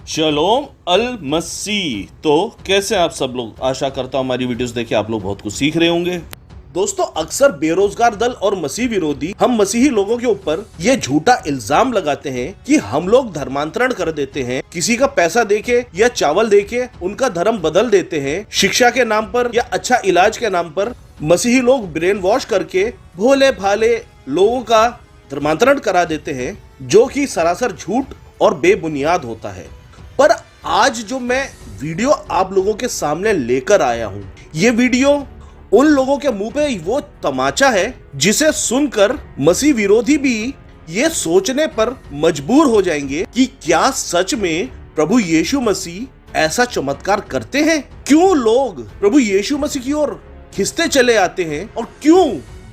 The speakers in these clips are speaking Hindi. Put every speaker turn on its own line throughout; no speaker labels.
शलोम अल मसीह। तो कैसे आप सब लोग? आशा करता हूं हमारी वीडियोस देखे आप लोग बहुत कुछ सीख रहे होंगे। दोस्तों, अक्सर बेरोजगार दल और मसीह विरोधी हम मसीही लोगों के ऊपर ये झूठा इल्जाम लगाते हैं कि हम लोग धर्मांतरण कर देते हैं, किसी का पैसा देके या चावल देके उनका धर्म बदल देते हैं, शिक्षा के नाम पर या अच्छा इलाज के नाम पर मसीही लोग ब्रेन वॉश करके भोले भाले लोगों का धर्मांतरण करा देते हैं, जो कि सरासर झूठ और बेबुनियाद होता है। पर आज जो मैं वीडियो आप लोगों के सामने लेकर आया हूं, ये वीडियो उन लोगों के मुंह पे वो तमाचा है जिसे सुनकर मसीह विरोधी भी ये सोचने पर मजबूर हो जाएंगे कि क्या सच में प्रभु यीशु मसीह ऐसा चमत्कार करते हैं? क्यों लोग प्रभु यीशु मसीह की ओर खिंचते चले आते हैं और क्यों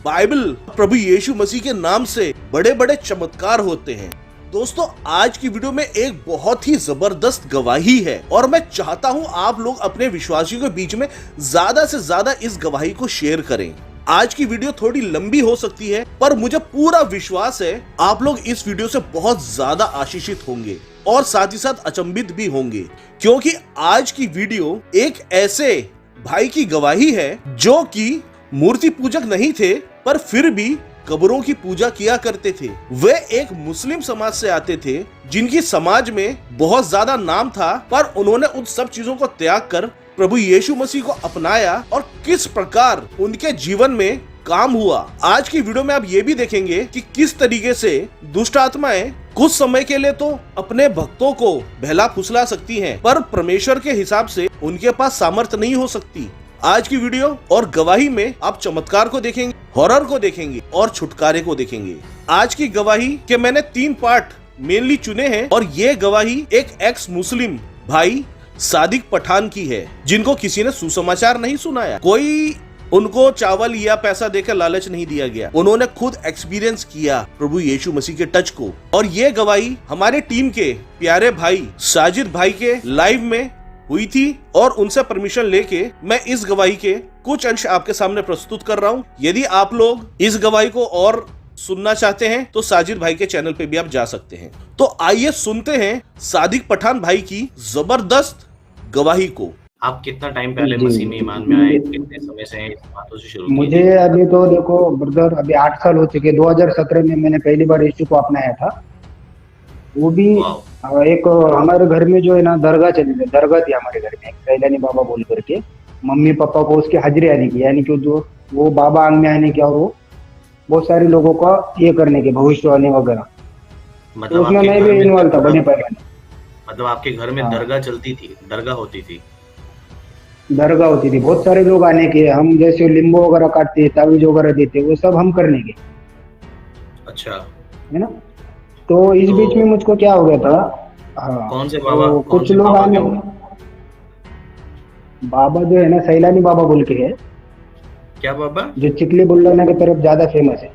बाइबल प्रभु यीशु मसीह के नाम से बड़े बड़े चमत्कार होते हैं? दोस्तों, आज की वीडियो में एक बहुत ही जबरदस्त गवाही है और मैं चाहता हूं आप लोग अपने विश्वासियों के बीच में ज्यादा से ज्यादा इस गवाही को शेयर करें। आज की वीडियो थोड़ी लंबी हो सकती है, पर मुझे पूरा विश्वास है आप लोग इस वीडियो से बहुत ज्यादा आशीषित होंगे और साथ ही साथ अचंभित भी होंगे, क्योंकि आज की वीडियो एक ऐसे भाई की गवाही है जो कि मूर्ति पूजक नहीं थे, पर फिर भी कब्रों की पूजा किया करते थे। वे एक मुस्लिम समाज से आते थे जिनकी समाज में बहुत ज्यादा नाम था, पर उन्होंने उन सब चीजों को त्याग कर प्रभु यीशु मसीह को अपनाया और किस प्रकार उनके जीवन में काम हुआ। आज की वीडियो में आप ये भी देखेंगे कि किस तरीके से दुष्ट आत्माएं कुछ समय के लिए तो अपने भक्तों को बहला फुसला सकती हैं, पर परमेश्वर के हिसाब से उनके पास सामर्थ्य नहीं हो सकती। आज की वीडियो और गवाही में आप चमत्कार को देखेंगे, हॉरर को देखेंगे और छुटकारे को देखेंगे। आज की गवाही के मैंने 3 पार्ट मेनली चुने हैं और ये गवाही एक एक्स मुस्लिम भाई सादिक पठान की है, जिनको किसी ने सुसमाचार नहीं सुनाया, कोई उनको चावल या पैसा देकर लालच नहीं दिया गया। उन्होंने खुद एक्सपीरियंस किया प्रभु यीशु मसीह के टच को। और ये गवाही हमारे टीम के प्यारे भाई साजिद भाई के लाइव में हुई थी और उनसे परमिशन लेके मैं इस गवाही के कुछ अंश आपके सामने प्रस्तुत कर रहा हूं। यदि आप लोग इस गवाही को और सुनना चाहते हैं तो साजिद भाई के चैनल पे भी आप जा सकते हैं। तो आइए सुनते हैं सादिक पठान भाई की जबरदस्त गवाही को।
आप कितना टाइम पहले मसीह में ईमान में आए? कितने समय से इस बातों से शुरू
मुझे अभी तो देखो ब्रदर, अभी 8 साल हो चुके। 2017 में मैंने पहली बार यीशु को अपनाया था। वो भी एक हमारे घर में जो है ना दरगाह थी हमारे घर में, सैलानी बाबा बोल करके। मम्मी पापा को उसकी हाजिरी आने की, यानी कि जो वो बाबा अंग में आने की और वो बहुत सारे लोगों का ये करने के भविष्यवाणी वगैरह, तो उसमें मैं भी इन्वॉल्व था बड़े पैमाने।
मतलब आपके घर में दरगाह चलती थी, दरगाह होती थी?
दरगाह होती थी, बहुत सारे लोग आने के। हम जैसे लिंबू वगैरह काटते, तावीज वगैरह देते, वो सब हम करने के।
अच्छा,
है ना। तो इस बीच में मुझको क्या हो गया था, हाँ,
कौन से बाबा?
तो कुछ लोग आने, बाबा जो है ना सैलानी बाबा बोल के है।
क्या बाबा? जो
चिखली बुल्ढाणा की तरफ ज्यादा फेमस है।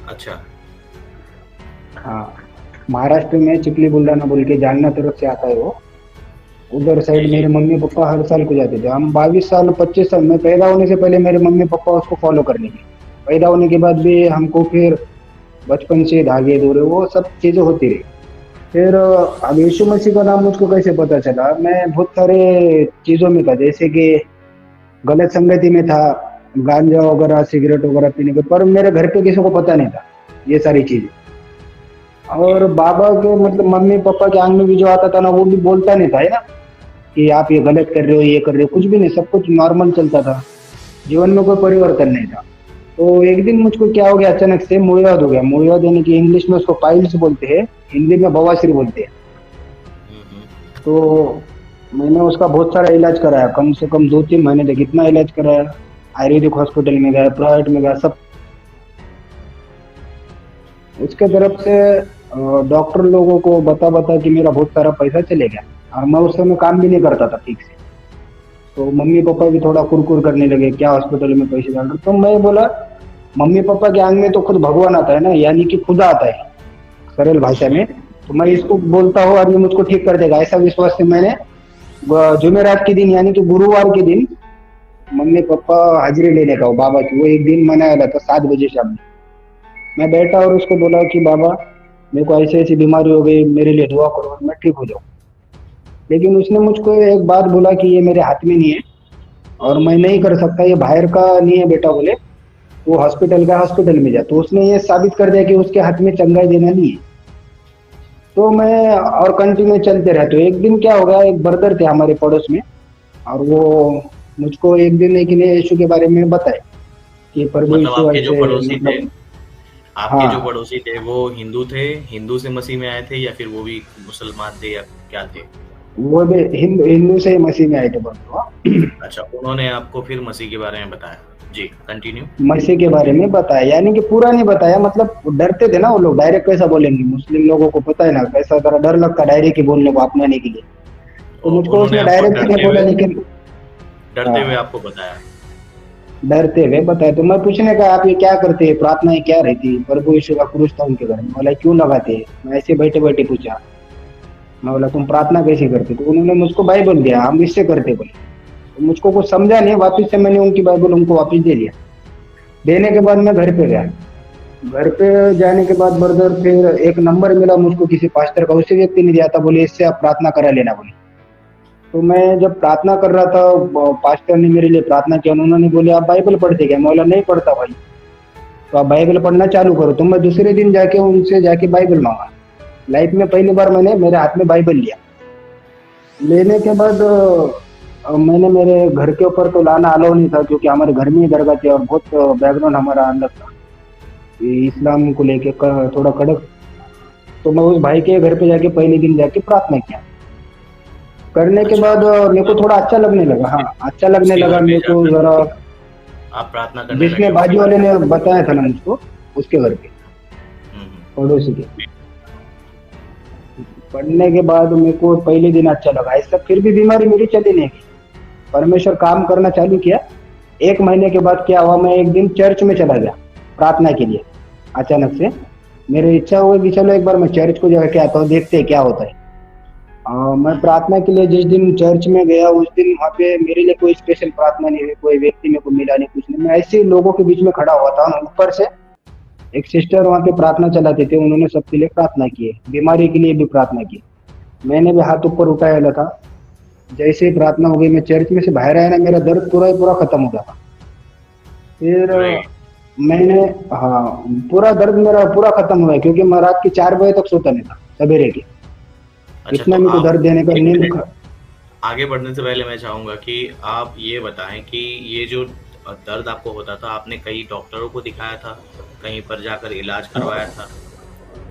अच्छा,
हाँ, महाराष्ट्र में चिखली बुल्ढाणा बोल के जालना तरफ से आता है वो। उधर साइड मेरे मम्मी पापा हर साल को जाते थे। हम 22 साल 25 साल में पैदा होने से पहले मेरे मम्मी पापा उसको फॉलो करने के, पैदा होने के बाद भी हमको फिर बचपन से धागे दोरे वो सब चीजें होती रही। फिर अब यीशु मसीह का नाम मुझको कैसे पता चला, मैं बहुत सारे चीजों में था, जैसे कि गलत संगति में था, गांजा वगैरह सिगरेट वगैरह पीने के, पर मेरे घर पे किसी को पता नहीं था ये सारी चीजें। और बाबा के मतलब मम्मी पापा के आंग में भी जो आता था ना, वो भी बोलता नहीं था, है ना, कि आप ये गलत कर रहे हो, ये कर रहे हो, कुछ भी नहीं, सब कुछ नॉर्मल चलता था, जीवन में कोई परिवर्तन नहीं था। तो एक दिन मुझको क्या हो गया, अचानक से मूळव्याध हो गया। मूळव्याध यानी कि इंग्लिश में उसको पाइल्स बोलते हैं, हिंदी में बवासीर बोलते हैं। तो मैंने उसका बहुत सारा इलाज कराया, कम से कम 2-3 महीने तक इतना इलाज कराया। आयुर्वेदिक हॉस्पिटल में गया, प्राइवेट में गया, सब। उसके तरफ से डॉक्टर लोगों को बता कि मेरा बहुत सारा पैसा चले गया और मैं उस समय काम भी नहीं करता था ठीक से। तो मम्मी पापा भी थोड़ा कुरकुर करने लगे, क्या हॉस्पिटल में पैसे डाल रहे। तो मैं बोला मम्मी पापा के आंग में तो खुद भगवान आता है ना, यानी कि खुदा आता है सरल भाषा में। तो मैं इसको बोलता हूँ और ये मुझको ठीक कर देगा, ऐसा विश्वास से मैंने जुमेरात के दिन यानी कि गुरुवार के दिन मम्मी पापा हाजिरी लेने का बाबा की, वो एक दिन मनाया था 7 बजे शाम में। मैं बैठा और उसको बोला कि बाबा मेरे को ऐसी ऐसी बीमारी हो गई, मेरे लिए दुआ करो मैं ठीक हो जाऊँ। लेकिन उसने मुझको एक बात बोला कि ये मेरे हाथ में नहीं है और मैं नहीं कर सकता, ये बाहर का नहीं है बेटा बोले, वो हॉस्पिटल का हॉस्पिटल में जा। तो उसने ये साबित कर दिया कि उसके हाथ में चंगाई देना नहीं है। तो मैं और कंटिन्यू चलते रहे। तो एक दिन क्या हो गया, एक ब्रदर थे हमारे पड़ोस में और वो मुझको एक दिन एक नए यीशु के बारे में बताए कि प्रभु
मतलब
यीशु
आपके जो
ऐसे
पड़ोसी थे,
मतलब
आपके जो
हाँ
पड़ोसी थे वो हिंदू थे, हिंदू से मसीह में आए थे या फिर वो भी मुसलमान थे या क्या थे?
वो भी हिंदू हिंदू से ही मसीह में आए थे ब्रदर।
अच्छा, उन्होंने आपको फिर मसीह के बारे में बताया। जी, कंटिन्यू।
मसीह के बारे में बताया, यानी कि पूरा नहीं बताया, मतलब डरते थे ना वो लोग, डायरेक्ट कैसा बोलेंगे, मुस्लिम लोगों को पता है ना कैसा तरह डर लगता है डायरेक्ट ही बोलने को अपनाने के लिए। तो मुझको
उन्होंने
उसने
आपको
डायरेक्ट नहीं बोला, लेकिन
डरते हुए
हाँ
आपको बताया।
डरते हुए बताया। तो मैं पूछने का आप ये क्या करते हैं, प्रार्थनाएं क्या रहती, प्रभु यीशु का क्रूस था उनके घर में, बोला क्यों लगाते हैं। मैं ऐसे बैठे बैठे पूछा, मैं बोला तुम प्रार्थना कैसे करते, तो उन्होंने मुझको बाइबल दिया, हम इससे करते बोले। तो मुझको कुछ समझा नहीं, वापिस से मैंने उनकी बाइबल उनको वापिस दे दिया। देने के बाद मैं घर पे गया। घर पे जाने के बाद ब्रदर फिर एक नंबर मिला मुझको किसी पास्टर का, उसी व्यक्ति ने दिया था, बोले इससे आप प्रार्थना करा लेना बोले। तो मैं जब प्रार्थना कर रहा था, पास्टर ने मेरे लिए प्रार्थना किया, उन्होंने बोले आप बाइबल पढ़ते क्या, मैं बोला नहीं पढ़ता भाई। तो आप बाइबल पढ़ना चालू करो। तो मैं दूसरे दिन जाके उनसे जाके बाइबल मांगा। लाइफ में पहली बार मैंने मेरे हाथ में बाइबल लिया। लेने के बाद मैंने मेरे घर के ऊपर तो लाना अलाउ नहीं था, क्योंकि हमारे घर में ही दरगाह थी और बहुत बैकग्राउंड हमारा अंदर था इस्लाम को लेके थोड़ा कड़क। तो मैं उस भाई के घर पे जाके पहले दिन जाके प्रार्थना किया। करने के बाद मेरे को थोड़ा अच्छा लगने लगा, हाँ अच्छा लगने
उसके
लगा
घर पे
मेरे को
जाकर
जरा।
आप प्रार्थना करने
जिसने
लगे
बाजू
उसके
वाले ने बताया था ना मुझको, उसके घर पे
हम्म,
पड़ोसी के। पढ़ने के बाद मेरे को पहले दिन अच्छा लगा, ऐसा फिर भी बीमारी मेरी चली नहीं गई। परमेश्वर काम करना चालू किया। एक महीने के बाद क्या हुआ, मैं एक दिन चर्च में चला गया प्रार्थना के लिए। अचानक से मेरी इच्छा हुई कि चलो एक बार मैं चर्च को जाके आता हूँ, देखते हैं क्या होता है। मैं प्रार्थना के लिए जिस दिन चर्च में गया, उस दिन वहाँ पे मेरे लिए कोई स्पेशल प्रार्थना नहीं हुई, कोई व्यक्ति मेरे को मिला नहीं, कुछ नहीं। मैं ऐसे ही लोगों के बीच में खड़ा हुआ था। ऊपर से एक सिस्टर वहाँ पे प्रार्थना चलाते थे, उन्होंने सबके लिए प्रार्थना की, बीमारी के लिए भी प्रार्थना की। मैंने भी हाथ ऊपर उठाया था। जैसे ही प्रार्थना हो गई, मैं चर्च में से बाहर आया ना, मेरा दर्द पूरा ही पूरा खत्म हो गया था। फिर
राइट।
मैंने, हाँ पूरा दर्द मेरा पूरा खत्म हुआ है, क्योंकि मैं रात के 4 बजे तक सोता नहीं था सवेरे के,
अच्छा,
इतना
तो
मेरे को
आप
दर्द देने का
एक
नींद
मिनट आगे बढ़ने से पहले मैं चाहूंगा कि आप ये बताएं कि ये जो दर्द आपको होता था, आपने कई डॉक्टरों को दिखाया था, कहीं पर जाकर इलाज करवाया था?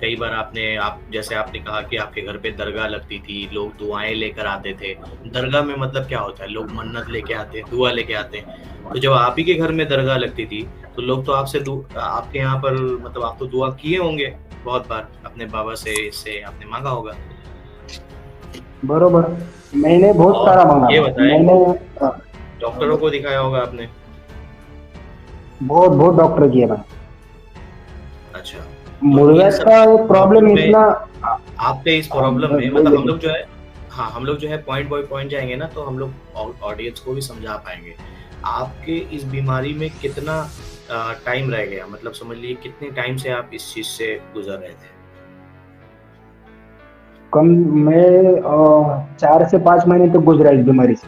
कई बार आप जैसे आपने कहा कि आपके घर पे दरगाह लगती थी, लोग दुआएं लेकर आते थे। दरगाह में मतलब क्या होता है, लोग मन्नत लेके आते हैं, दुआ लेके आते हैं। तो जब आप ही के घर में दरगाह लगती थी तो लोग तो आपके यहाँ पर मतलब आप तो दुआ किए होंगे बहुत बार, अपने बाबा से इससे आपने मांगा होगा।
बरोबर, मैंने बहुत
और
सारा मांगा।
ये बताएं,
मैंने
डॉक्टरों को दिखाया होगा आपने?
बहुत बहुत डॉक्टर किए मैंने।
अच्छा, तो इन
मुर्गास
सब
का प्रॉब्लम
प्रॉब्लम में
इतना,
आपके इस प्रॉब्लम में मतलब हम लोग जो है, हाँ हम लोग जो है पॉइंट बाय पॉइंट जाएंगे ना, तो हम लोग ऑडियंस को भी समझा पाएंगे। आपके इस बीमारी में कितना टाइम रह गया, मतलब समझ लीजिए कितने टाइम से आप इस चीज से गुजर रहे थे?
कम मैं 4 से 5 महीने तक गुजरा इस बीमारी से।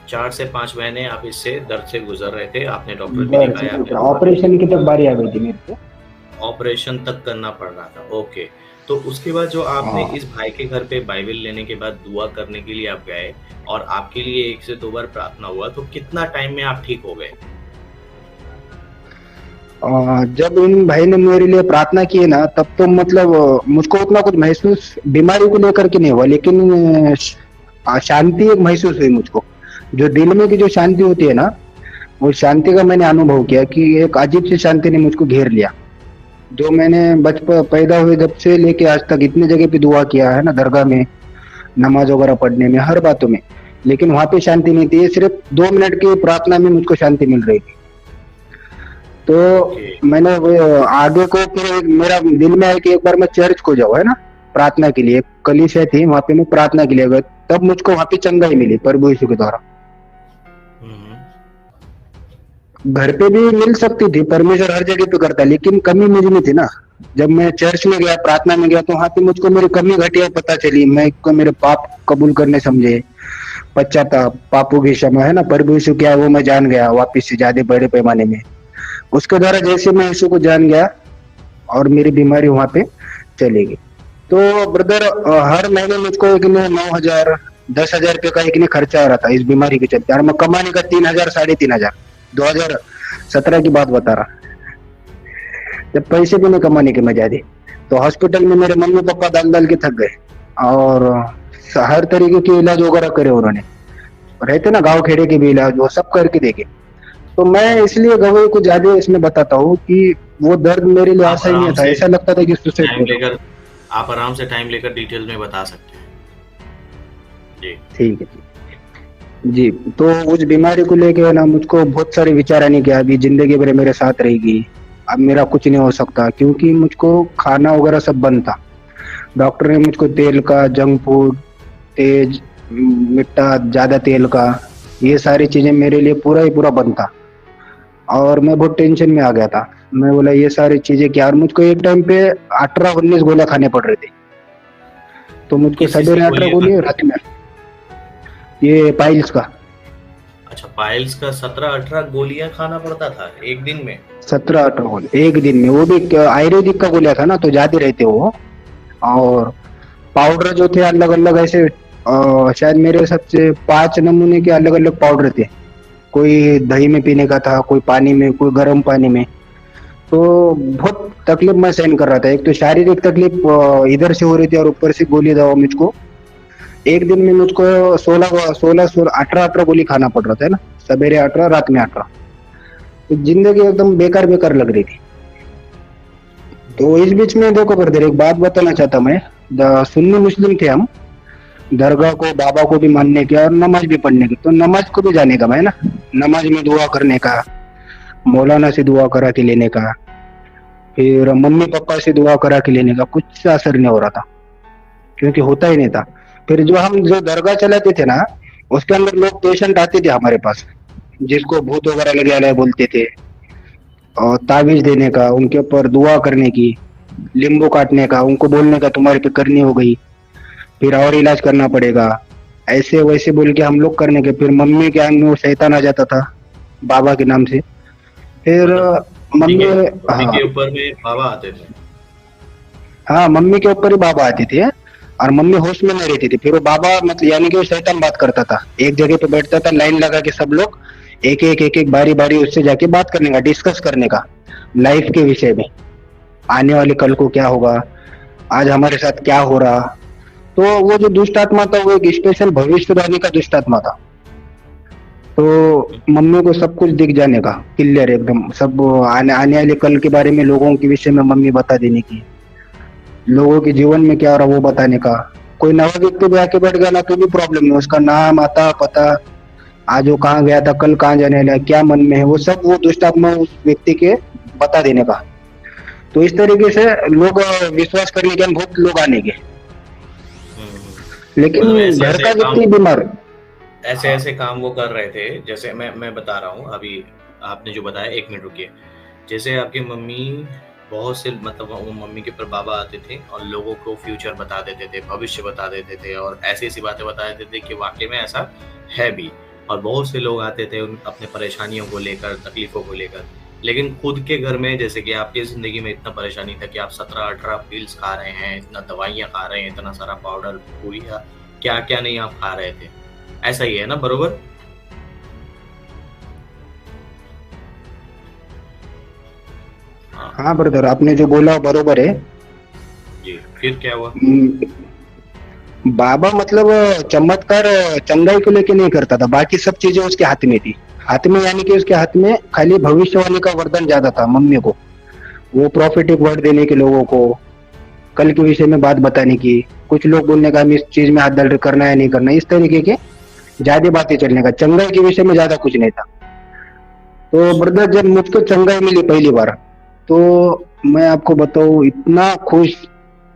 4 से 5 महीने आप इससे दर्द से गुजर रहे थे, आपने डॉक्टर भी दिखाया, आपने दुआ भी
ऑपरेशन की तक बारी आ गई थी मेरे को।
ऑपरेशन तक करना पड़ रहा था। ओके, तो उसके बाद जो आपने
हाँ।
इस भाई के घर पे बाइबल लेने के बाद दुआ करने के लिए आप गए और आपके लिए 1 से 2 बार प्रार्थना हुआ, तो कितना टाइम में आप ठीक हो गए?
जब इन भाई ने मेरे लिए प्रार्थना की है ना, तब तो मतलब मुझको उतना कुछ महसूस बीमारी को लेकर के नहीं हुआ, लेकिन शांति एक महसूस हुई मुझको। जो दिल में की जो शांति होती है ना, वो शांति का मैंने अनुभव किया कि एक अजीब सी शांति ने मुझको घेर लिया। जो मैंने बचपन पैदा हुए जब से लेके आज तक इतने जगह पे दुआ किया है ना, दरगाह में नमाज वगैरह पढ़ने में, हर बातों में, लेकिन वहां पे शांति नहीं थी। ये सिर्फ 2 मिनट की प्रार्थना में मुझको शांति मिल रही थी। तो मैंने आगे को फिर मेरा दिल में आया कि एक बार मैं चर्च को जाऊँ, है ना, प्रार्थना के लिए। कलीसिया थी वहां पे, मैं प्रार्थना के लिए गया, तब मुझको वहां पे चंगाई मिली प्रभु यीशु के द्वारा। घर पे भी मिल सकती थी, परमेश्वर हर जगह पे करता है, लेकिन कमी मुझ में थी ना। जब मैं चर्च में गया, प्रार्थना में गया, तो वहां पे मुझको मेरी कमी घटिया पता चली, मैं को मेरे पाप कबूल करने समझे, पश्चाताप, पापों की क्षमा है ना, प्रभु यीशु क्या है वो मैं जान गया वापिस से ज्यादा बड़े पैमाने में। उसके द्वारा जैसे मैं यीशु को जान गया और मेरी बीमारी वहां पे चली गई। तो ब्रदर हर महीने मुझको एक ने 9,000 10,000 रुपये का एक ने खर्चा आ रहा था इस बीमारी के चलते, और मैं कमाने का 3,000 3,500 2017 की बात बता रहा, जब पैसे भी नहीं कमाने के मजा दी। तो हॉस्पिटल में मेरे मम्मी पापा दाल दाल के थक गए, और हर तरीके के इलाज वगैरह करे उन्होंने, रहते ना गांव खेड़े के भी इलाज वो सब करके देखे। तो मैं इसलिए गवाही को ज्यादा इसमें बताता हूँ कि वो दर्द मेरे लिए
आप
आशा ही नहीं
आराम
था,
से
ऐसा लगता था कि सुसाइड
टाइम
करो।
लेकर आप आराम से टाइम लेकर डिटेल में बता सकते हैं। जी
ठीक है जी। तो उस बीमारी को लेके ना मुझको बहुत सारे विचार आने के, अभी जिंदगी भर मेरे साथ रहेगी, अब मेरा कुछ नहीं हो सकता, क्योंकि मुझको खाना वगैरह सब बंद था। डॉक्टर ने मुझको तेल का, जंक फूड, तेज मिट्टा, ज्यादा तेल का, ये सारी चीजें मेरे लिए पूरा ही पूरा बंद था, और मैं बहुत टेंशन में आ गया था। मैं बोला ये सारी चीजें क्या, और मुझको एक टाइम पे 18-19 गोलियां खाने पड़ रहे थे। तो मुझको
किस चीज की
सवेरे 18
गोली
गोली, रात में ये पाइल्स का
अच्छा पाइल्स का 17-18 गोलियां खाना पड़ता था एक दिन में।
17-18 गोली एक दिन में, वो भी आयुर्वेदिक का गोलियां था ना, तो ज्यादा रहते वो। और पाउडर जो थे अलग अलग ऐसे, शायद मेरे हिसाब से 5 नमूने के अलग अलग पाउडर थे, कोई दही में पीने का था, कोई पानी में, कोई गर्म पानी में। तो बहुत तकलीफ मैं सहन कर रहा था, एक तो शारीरिक तकलीफ इधर से हो रही थी, और ऊपर से गोली दवा मुझको एक दिन में मुझको 18 गोली खाना पड़ रहा था ना, सवेरे 18 रात में 18। तो जिंदगी एकदम बेकार बेकार लग रही थी। तो इस बीच में देखो ब्रदर, एक बात बताना चाहता मैं, सुन्नी मुस्लिम थे हम, दरगाह को, बाबा को भी मानने के और नमाज भी पढ़ने की। तो नमाज को भी जाने का मैं ना, नमाज में दुआ करने का, मौलाना से दुआ करा के लेने का, फिर मम्मी पापा से दुआ करा के लेने का, कुछ असर नहीं हो रहा था, क्योंकि होता ही नहीं था। फिर जो दरगाह चलाते थे ना, उसके अंदर लोग पेशेंट आते थे हमारे पास, जिसको भूत वगैरह लगे वाला है बोलते थे, और ताबीज देने का, उनके ऊपर दुआ करने की, लींबू काटने का, उनको बोलने का तुम्हारे पे करनी हो गई, फिर और इलाज करना पड़ेगा, ऐसे वैसे बोल के हम लोग करने के। फिर मम्मी के आंग में वो शैतान आ जाता था बाबा के नाम से। फिर मम्मी,
मम्मी
हाँ
के ऊपर में बाबा आते थे।
हाँ, मम्मी के ऊपर ही बाबा आते थे, और मम्मी होश में नहीं रहती थी। फिर वो बाबा मतलब यानी कि वो शैतान बात करता था, एक जगह पे बैठता था, लाइन लगा के सब लोग एक एक बारी बारी उससे जाके बात करने का, डिस्कस करने का लाइफ के विषय में, आने वाले कल को क्या होगा, आज हमारे साथ क्या हो रहा। तो वो जो दुष्ट आत्मा था वो एक स्पेशल भविष्यवाणी का दुष्ट आत्मा था। तो मम्मी को सब कुछ दिख जाने का, क्लियर एकदम सब, आने वाले कल के बारे में, लोगों के विषय में मम्मी बता देने की, लोगों के जीवन में क्या हो रहा वो बताने का। कोई नवा व्यक्ति भी आके बैठ गया ना तो भी प्रॉब्लम नहीं, उसका नाम, आता, पता, आज वो कहाँ गया था, कल कहाँ जाने वाला है, क्या मन में है, वो सब वो दुष्ट आत्मा उस व्यक्ति के बता देने का। तो इस तरीके से लोग विश्वास करने के बहुत लोग आने के, लेकिन
मतलब ऐसे
घर
ऐसे
का
काम
व्यक्ति बीमार।
ऐसे ऐसे काम वो कर रहे थे, जैसे मैं बता रहा हूँ अभी आपने जो बताया, 1 मिनट रुकिए। जैसे आपकी मम्मी बहुत से मतलब वो मम्मी के ऊपर बाबा आते थे और लोगों को फ्यूचर बता देते थे, भविष्य बता देते थे, और ऐसी ऐसी बातें बता देते थे कि वाकई में ऐसा है भी। और बहुत से लोग आते थे अपने परेशानियों को लेकर, तकलीफों को लेकर, लेकिन खुद के घर में, जैसे कि आपकी जिंदगी में इतना परेशानी था कि आप 17-18 पिल्स खा रहे हैं, इतना दवाइयाँ खा रहे हैं, इतना सारा पाउडर, पूरियाँ, क्या क्या नहीं आप खा रहे थे। ऐसा ही है ना, बरोबर?
हाँ ब्रदर, आपने जो बोला बरोबर है।
जी, फिर क्या हुआ?
बाबा मतलब चमत्कार चंगाई को लेके नहीं करता था, बाकी सब चीजें उसके हाथ में थी। हाथ में यानी कि उसके हाथ में खाली भविष्यवाणी का वरदान ज्यादा था मम्मी को, वो प्रॉफिटिक वर्ड देने के, लोगों को कल के विषय में बात बताने की, कुछ लोग बोलने का हम इस चीज में हाथ डाल करना है नहीं करना, इस तरीके के ज्यादा बातें चलने का, चंगाई के विषय में ज्यादा कुछ नहीं था। तो ब्रदर जब मुझको चंगाई मिली पहली बार, तो मैं आपको बताऊं इतना खुश,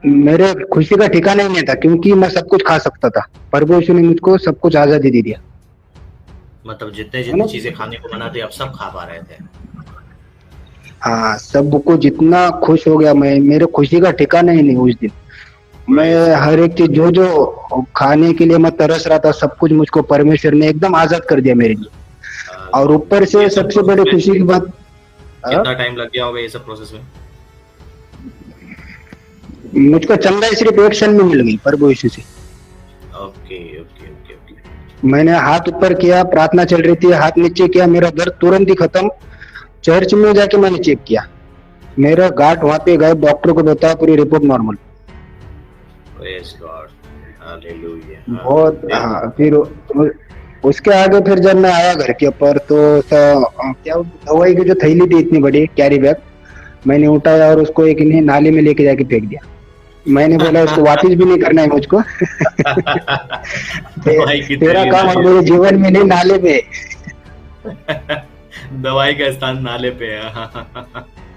मेरे खुशी का ठिकाना ही नहीं था, क्योंकि मैं सब कुछ खा सकता था, प्रभु यीशु ने मुझको सब कुछ आजादी दे दिया।
मतलब जितने जितनी चीजें खाने को मना थे आप सब खा पा रहे थे।
हाँ, सबको जितना खुश हो गया मैं, मेरे खुशी का ठिकाना ही नहीं उस दिन। मैं हर एक चीज जो जो खाने के लिए मैं तरस रहा था, सब कुछ मुझको परमेश्वर ने एकदम आजाद कर दिया मेरे लिए। और ऊपर से
ये सब
सबसे बड़ी
प्रोसेस
खुशी की बात,
कितना टाइम लग गया होगा ये सब प्रोसेस में?
मुझको चंगाई सिर्फ एक क्षण में मिल गई प्रभु यीशु से।
Okay okay okay okay.
मैंने हाथ ऊपर किया, प्रार्थना चल रही थी, हाथ नीचे किया, मेरा दर्द तुरंत ही खत्म। चर्च में जाके मैंने चेक किया, मेरा गांठ वहां पे गए, डॉक्टर को बताया, पूरी report normal.
Praise God, hallelujah.
बहुत, हाँ। फिर उसके आगे फिर जब मैं आया घर के ऊपर तो क्या दवाई की जो थैली थी इतनी बड़ी कैरी बैग, मैंने उठाया और उसको एक इन्हें नाले में लेके जाके फेंक दिया। मैंने बोला इसको वापस भी नहीं करना है मुझको। तेरा काम अब मेरे जीवन में नहीं, नाले में।
दवाई का स्थान नाले पे है।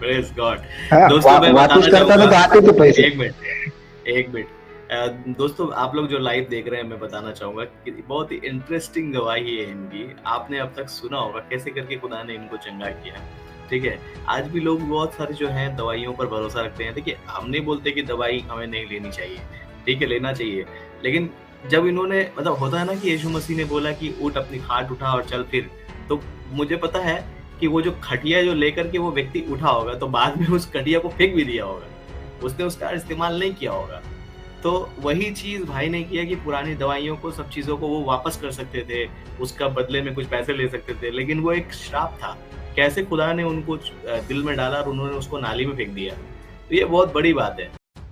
Praise God.
हाँ,
दोस्तों मैं
वापस
बताना
करता तो आते थे पैसे।
एक मिनट दोस्तों, आप लोग जो लाइव देख रहे हैं, मैं बताना चाहूंगा कि बहुत ही इंटरेस्टिंग दवाई है इनकी। आपने अब तक सुना होगा कैसे करके खुदा ने इनको चंगा किया, ठीक है। आज भी लोग बहुत सारे जो हैं दवाइयों पर भरोसा रखते हैं। देखिए, हम नहीं बोलते कि दवाई हमें नहीं लेनी चाहिए, ठीक है, लेना चाहिए। लेकिन जब इन्होंने, मतलब होता है ना कि यीशु मसीह ने बोला कि उठ, अपनी खाट उठा और चल फिर, तो मुझे पता है कि वो जो खटिया जो लेकर के वो व्यक्ति उठा होगा, तो बाद में उस खटिया को फेंक भी दिया होगा, उसने उसका इस्तेमाल नहीं किया होगा। तो वही चीज भाई ने किया कि पुरानी दवाइयों को, सब चीजों को वो वापस कर सकते थे, उसका बदले में कुछ पैसे ले सकते थे, लेकिन वो एक श्राप था। कैसे खुदा ने उनको दिल में डाला और उन्होंने उसको नाली में फेंक दिया। तो ये बहुत बड़ी बात है।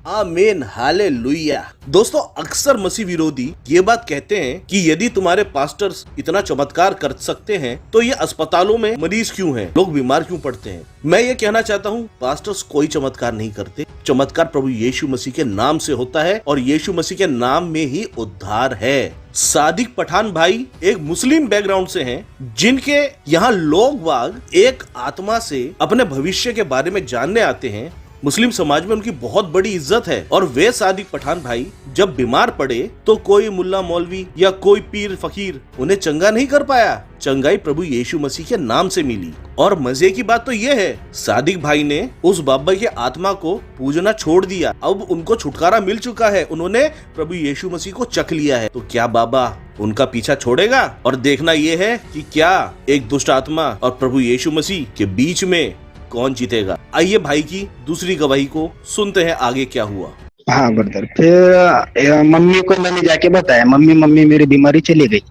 आमीन, हालेलुया। दोस्तों, अक्सर मसीह विरोधी ये बात कहते हैं कि यदि तुम्हारे पास्टर्स इतना चमत्कार कर सकते हैं तो ये अस्पतालों में मरीज क्यों हैं, लोग बीमार क्यों पड़ते हैं। मैं ये कहना चाहता हूँ, पास्टर्स कोई चमत्कार नहीं करते। चमत्कार प्रभु यीशु मसीह के नाम से होता है और यीशु मसीह के नाम में ही उद्धार है। सादिक पठान भाई एक मुस्लिम बैकग्राउंड से हैं, जिनके यहाँ लोग बाग एक आत्मा से अपने भविष्य के बारे में जानने आते हैं। मुस्लिम समाज में उनकी बहुत बड़ी इज्जत है और वे सादिक पठान भाई जब बीमार पड़े तो कोई मुल्ला मौलवी या कोई पीर फकीर उन्हें चंगा नहीं कर पाया। चंगाई प्रभु यीशु मसीह के नाम से मिली। और मजे की बात तो ये है, सादिक भाई ने उस बाबा की आत्मा को पूजना छोड़ दिया। अब उनको छुटकारा मिल चुका है, उन्होंने प्रभु यीशु मसीह को चख लिया है। तो क्या बाबा उनका पीछा छोड़ेगा? और देखना यह है कि क्या एक दुष्ट आत्मा और प्रभु यीशु मसीह के बीच में कौन जीतेगा। आइए भाई की दूसरी गवाही को सुनते हैं, आगे क्या हुआ।
हाँ ब्रदर, फिर मम्मी को मैंने जाके बताया, मम्मी मेरी बीमारी चली गई।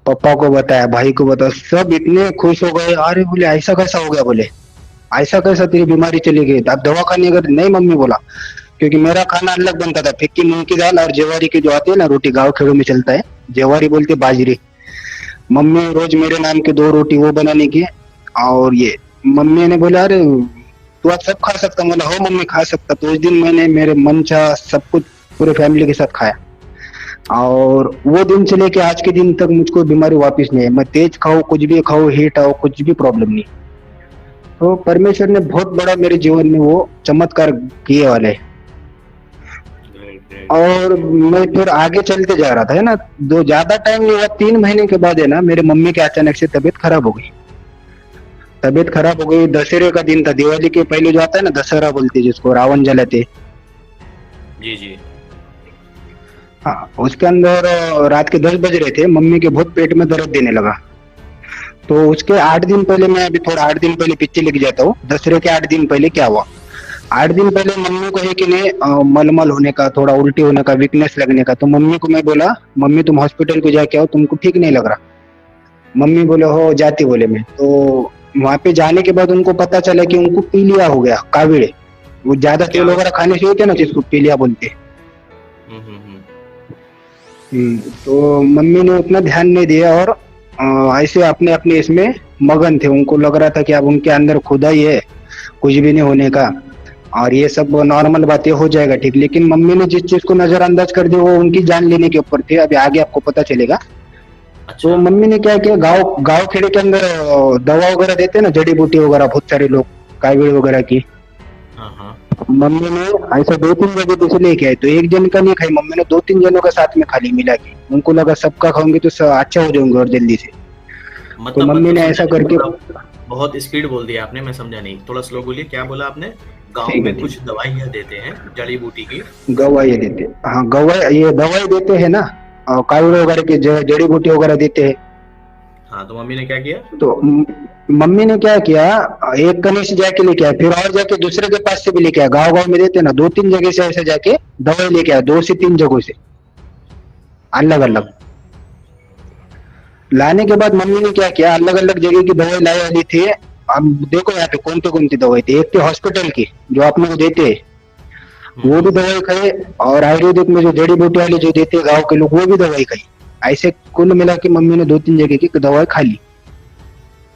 पापा को बताया, भाई को बताया, सब इतने खुश हो गए। अरे बोले ऐसा कैसा हो गया, बोले ऐसा कैसा तेरी बीमारी चली गई, अब दवा खाने अगर नहीं। मम्मी बोला, क्योंकि मेरा खाना अलग बनता था, फिक्की मूंग की दाल और ज्वारी की जो आती है ना रोटी, गाँव खेड़ों में चलता है, ज्वारी बोलते बाजरी। मम्मी रोज मेरे नाम के 2 रोटी वो बनाने की। और ये मम्मी ने बोला, अरे तू आज सब खा सकता? बोला हो मम्मी खा सकता। तो उस दिन मैंने मेरे मन चाह सब कुछ पूरे फैमिली के साथ खाया। और वो दिन से लेके आज के दिन तक मुझको बीमारी वापस नहीं है। मैं तेज खाऊं, कुछ भी खाऊं, हीट आओ, कुछ भी प्रॉब्लम नहीं। तो परमेश्वर ने बहुत बड़ा मेरे जीवन में वो चमत्कार किए वाले। और मैं फिर आगे चलते जा रहा था, है ना, दो ज्यादा टाइम नहीं हुआ, 3 महीने के बाद है ना, मेरे मम्मी के अचानक से तबीयत खराब हो गई। दशहरे का दिन था, दिवाली के पहले जो आता है ना, दशहरा बोलते जिसको, रावण जलाते।
जी जी।
हाँ, उसके अंदर रात के 10 बज रहे थे, मम्मी के बहुत पेट में दर्द देने लगा। तो उसके 8 दिन पहले, मैं अभी थोड़ा 8 दिन पहले पीछे लेके जाता हूँ, दशहरे के 8 दिन पहले क्या हुआ। 8 दिन पहले मम्मी को है कि नहीं मलमल होने का, थोड़ा उल्टी होने का, वीकनेस लगने का। तो मम्मी को मैं बोला, मम्मी तुम हॉस्पिटल को जाके आओ, तुमको ठीक नहीं लग रहा। मम्मी बोले हो जाती, बोले मैं। तो वहां पे जाने के बाद उनको पता चला कि उनको पीलिया हो गया, कावीड़े, वो ज्यादा तेल वगैरह खाने से होते ना, जिसको पीलिया बोलते। तो मम्मी ने उतना ध्यान नहीं दिया और ऐसे अपने अपने इसमें मगन थे। उनको लग रहा था कि अब उनके अंदर खुदा ही है, कुछ भी नहीं होने का, और ये सब नॉर्मल बातें हो जाएगा ठीक। लेकिन मम्मी ने जिस चीज को नजरअंदाज कर दिया वो उनकी जान लेने के ऊपर थे। अभी आगे आपको पता चलेगा।
अच्छा।
तो मम्मी ने क्या किया, गांव खेड़े के अंदर दवा वगैरह देते हैं ना, जड़ी बूटी वगैरह, बहुत सारे लोग कावीड़ वगैरह की। मम्मी ने ऐसा 2-3 जगह पे से लेके आए। तो एक जन का नहीं खाई मम्मी ने, 2-3 जनों का साथ में खाली मिला के। उनको लगा सबका खाऊंगी तो अच्छा हो जाऊंगे और जल्दी से।
मतलब
तो मम्मी ने ऐसा करके,
बहुत स्पीड बोल दिया आपने, मैं समझा नहीं, थोड़ा स्लो बोलिए, क्या बोला आपने? गांव
ठीक है
में
ठीक
कुछ दवाइयाँ देते हैं जड़ी बूटी की।
है। गवाही देते, हाँ गवाही, ये दवाई देते हैं ना, और काढ़े वगैरह की जड़ी बूटी वगैरह देते हैं।
हाँ, तो मम्मी ने क्या किया?
तो मम्मी ने क्या किया, एक कहीं से जाके लेके आया, फिर और जाके दूसरे के पास से भी लेके आया, गाँव गाँव में देते हैं ना, 2-3 जगह से ऐसे जाके दवाई लेके आया, 2 से 3 जगहों से अलग
हम्म,
अलग। लाने के बाद मम्मी ने क्या किया, अलग अलग जगह की दवाई लाई वाली थी। अब देखो यहाँ पे कौन सी दवाई थी, एक तो हॉस्पिटल की जो आप लोग को देते हैं वो भी दवाई खाई, और आयुर्वेदिक में जो जड़ी बूटी वाली जो देते हैं गाँव के लोग वो भी दवाई खाई। ऐसे कुल मिला के मम्मी ने 2-3 जगह की दवाई खा ली।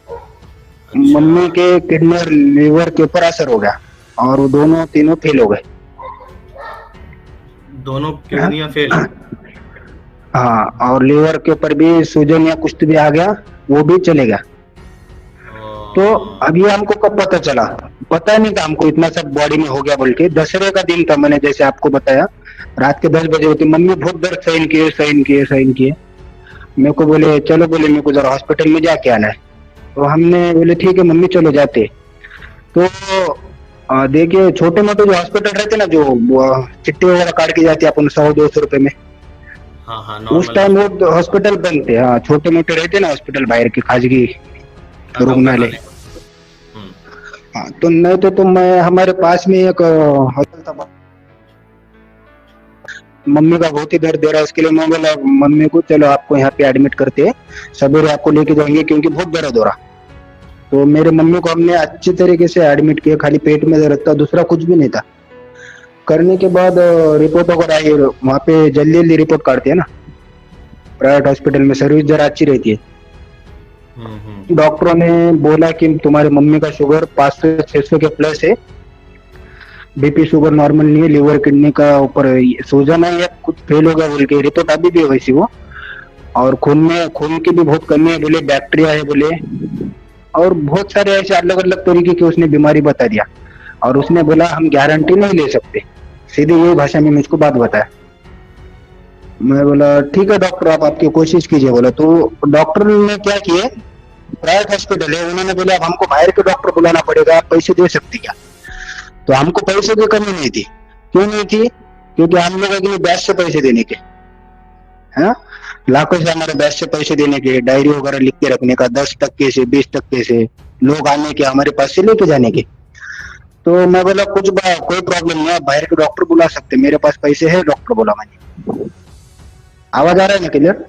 अच्छा,
मम्मी के किडनी और लीवर के ऊपर असर हो गया, और वो दोनों तीनों फेल हो गए।
दोनों किडनियां फेल?
हाँ, और लीवर के ऊपर भी सूजन या कुछ भी आ गया, वो भी चले गया। तो अभी हमको कब पता चला, पता नहीं था हमको इतना सब बॉडी में हो गया बोल के। दशहरे का दिन था, मैंने जैसे आपको बताया, रात के 10 बजे होती, मम्मी बहुत दर्द सहन किए। मेरे को बोले चलो, बोले मेरे को जरा हॉस्पिटल में जाके आना है। तो हमने बोले ठीक है मम्मी चलो जाते। तो देखिए छोटे मोटे जो हॉस्पिटल रहते ना, जो चिट्ठी वगैरह काट के जाती है अपन 100-200 रुपए में,
हाँ हाँ,
उस
नॉर्मल
टाइम वो हॉस्पिटल बंद थे। हाँ, छोटे मोटे रहते ना हॉस्पिटल बाहर के खाजगी
डॉक्टर
रुग्णालय।
खाने को। हम्म,
हाँ, तो नहीं तो मैं, हमारे पास में एक हॉस्पिटल था, मम्मी का बहुत ही दर्द दे रहा है, उसके लिए मैं बोला मम्मी को चलो आपको यहाँ पे एडमिट करते हैं, सवेरे आपको लेके जाएंगे क्योंकि बहुत दर्द हो रहा। तो मेरे मम्मी को हमने अच्छी तरीके से एडमिट किया, खाली पेट में दर्द था, दूसरा कुछ भी नहीं था। करने के बाद रिपोर्ट वगैरह आई, वहाँ पे जल्दी जल्दी रिपोर्ट काटते हैं ना, प्राइवेट हॉस्पिटल में सर्विस जरा अच्छी रहती है। डॉक्टरों ने बोला कि तुम्हारे मम्मी का शुगर 500-600 के प्लस है, बीपी शुगर नॉर्मल नहीं है, लीवर किडनी का ऊपर सूजन है या कुछ फेल हो गया बोल के, रिपोर्ट अभी भी है वैसी वो। और खून की भी बहुत कमी है बोले, बैक्टीरिया है बोले, और बहुत सारे ऐसे अलग अलग तरीके की उसने बीमारी बता दिया। और उसने बोला हम गारंटी नहीं ले सकते, सीधे यही भाषा में मुझको बात बताया। मैं बोला ठीक है डॉक्टर, आप आपकी कोशिश कीजिए बोला। तो डॉक्टर ने क्या किया, प्राइवेट हॉस्पिटल है, उन्होंने बोला अब हमको बाहर के डॉक्टर बुलाना पड़ेगा, आप पैसे दे सकते क्या? तो हमको पैसे की कमी नहीं थी। क्यों नहीं थी? क्योंकि हम लोग के लिए बैच से पैसे देने के, है लाखों से हमारे बैच से पैसे देने के, डायरी वगैरह लिख के रखने का, 10% से 20% से लोग आने के, हमारे पास से लेके जाने के। तो मैं बोला कोई प्रॉब्लम नहीं है, बाहर के डॉक्टर बुला सकते, मेरे पास पैसे है, डॉक्टर बोला मैंने। आवाज आ रहा है ना क्लियर?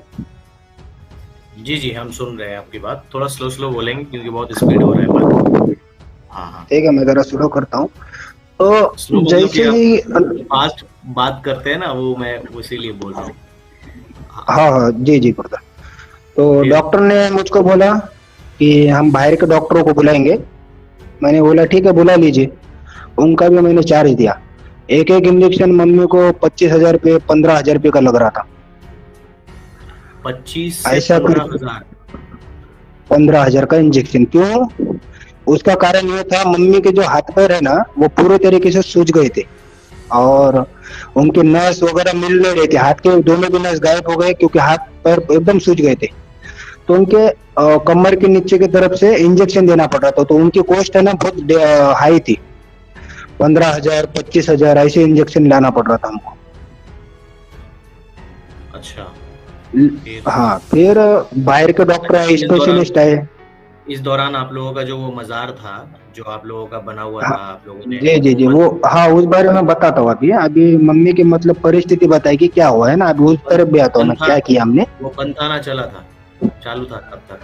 जी जी, हम सुन रहे हैं आपकी बात, थोड़ा स्लो स्लो बोलेंगे क्योंकि बहुत स्पीड हो रहा है बात। हाँ हाँ,
ठीक है, मैं जरा स्लो करता हूँ। तो
स्लो मतलब कि
जैसे ही,
आप फास्ट बात करते हैं ना, वो मैं इसीलिए बोल रहा हूँ।
हाँ हाँ जी जी गुरुदा। तो
फिर?
डॉक्टर ने मुझको बोला कि हम बाहर के डॉक्टरों को बुलाएंगे। मैंने बोला ठीक है बुला लीजिए। उनका भी मैंने चार्ज दिया। एक एक इंजेक्शन मम्मी को 25,000 रुपये 15,000 रुपये का लग रहा था।
25 से
ऐसा
15,000?
15,000 का इंजेक्शन क्यों? उसका कारण ये था, मम्मी के जो हाथ पैर है ना वो पूरे तरीके से सूज गए थे, और उनके नस वगैरह मिल नहीं रहे थे, हाथ के दोनों भी नस गायब हो गए क्योंकि हाथ पैर एकदम सूज गए थे। तो उनके कमर के नीचे की तरफ से इंजेक्शन देना पड़ रहा था। तो उनकी कॉस्ट है ना बहुत हाई थी, 15,000 25,000 ऐसे इंजेक्शन लाना पड़ रहा था हमको।
अच्छा,
हाँ, फिर बाहर के डॉक्टर आए, स्पेशलिस्ट आए।
इस दौरान आप लोगों का जो वो मजार था, जो आप लोगों का बना हुआ था, आप लोगों ने
जी जी जी, वो हाँ उस बारे में बताता हूँ। अभी मम्मी की मतलब परिस्थिति बताई कि क्या हुआ है ना, अभी उस तरफ भी आता हूँ मैं, क्या किया हमने।
वो पंथाना चला था, चालू था तब तक?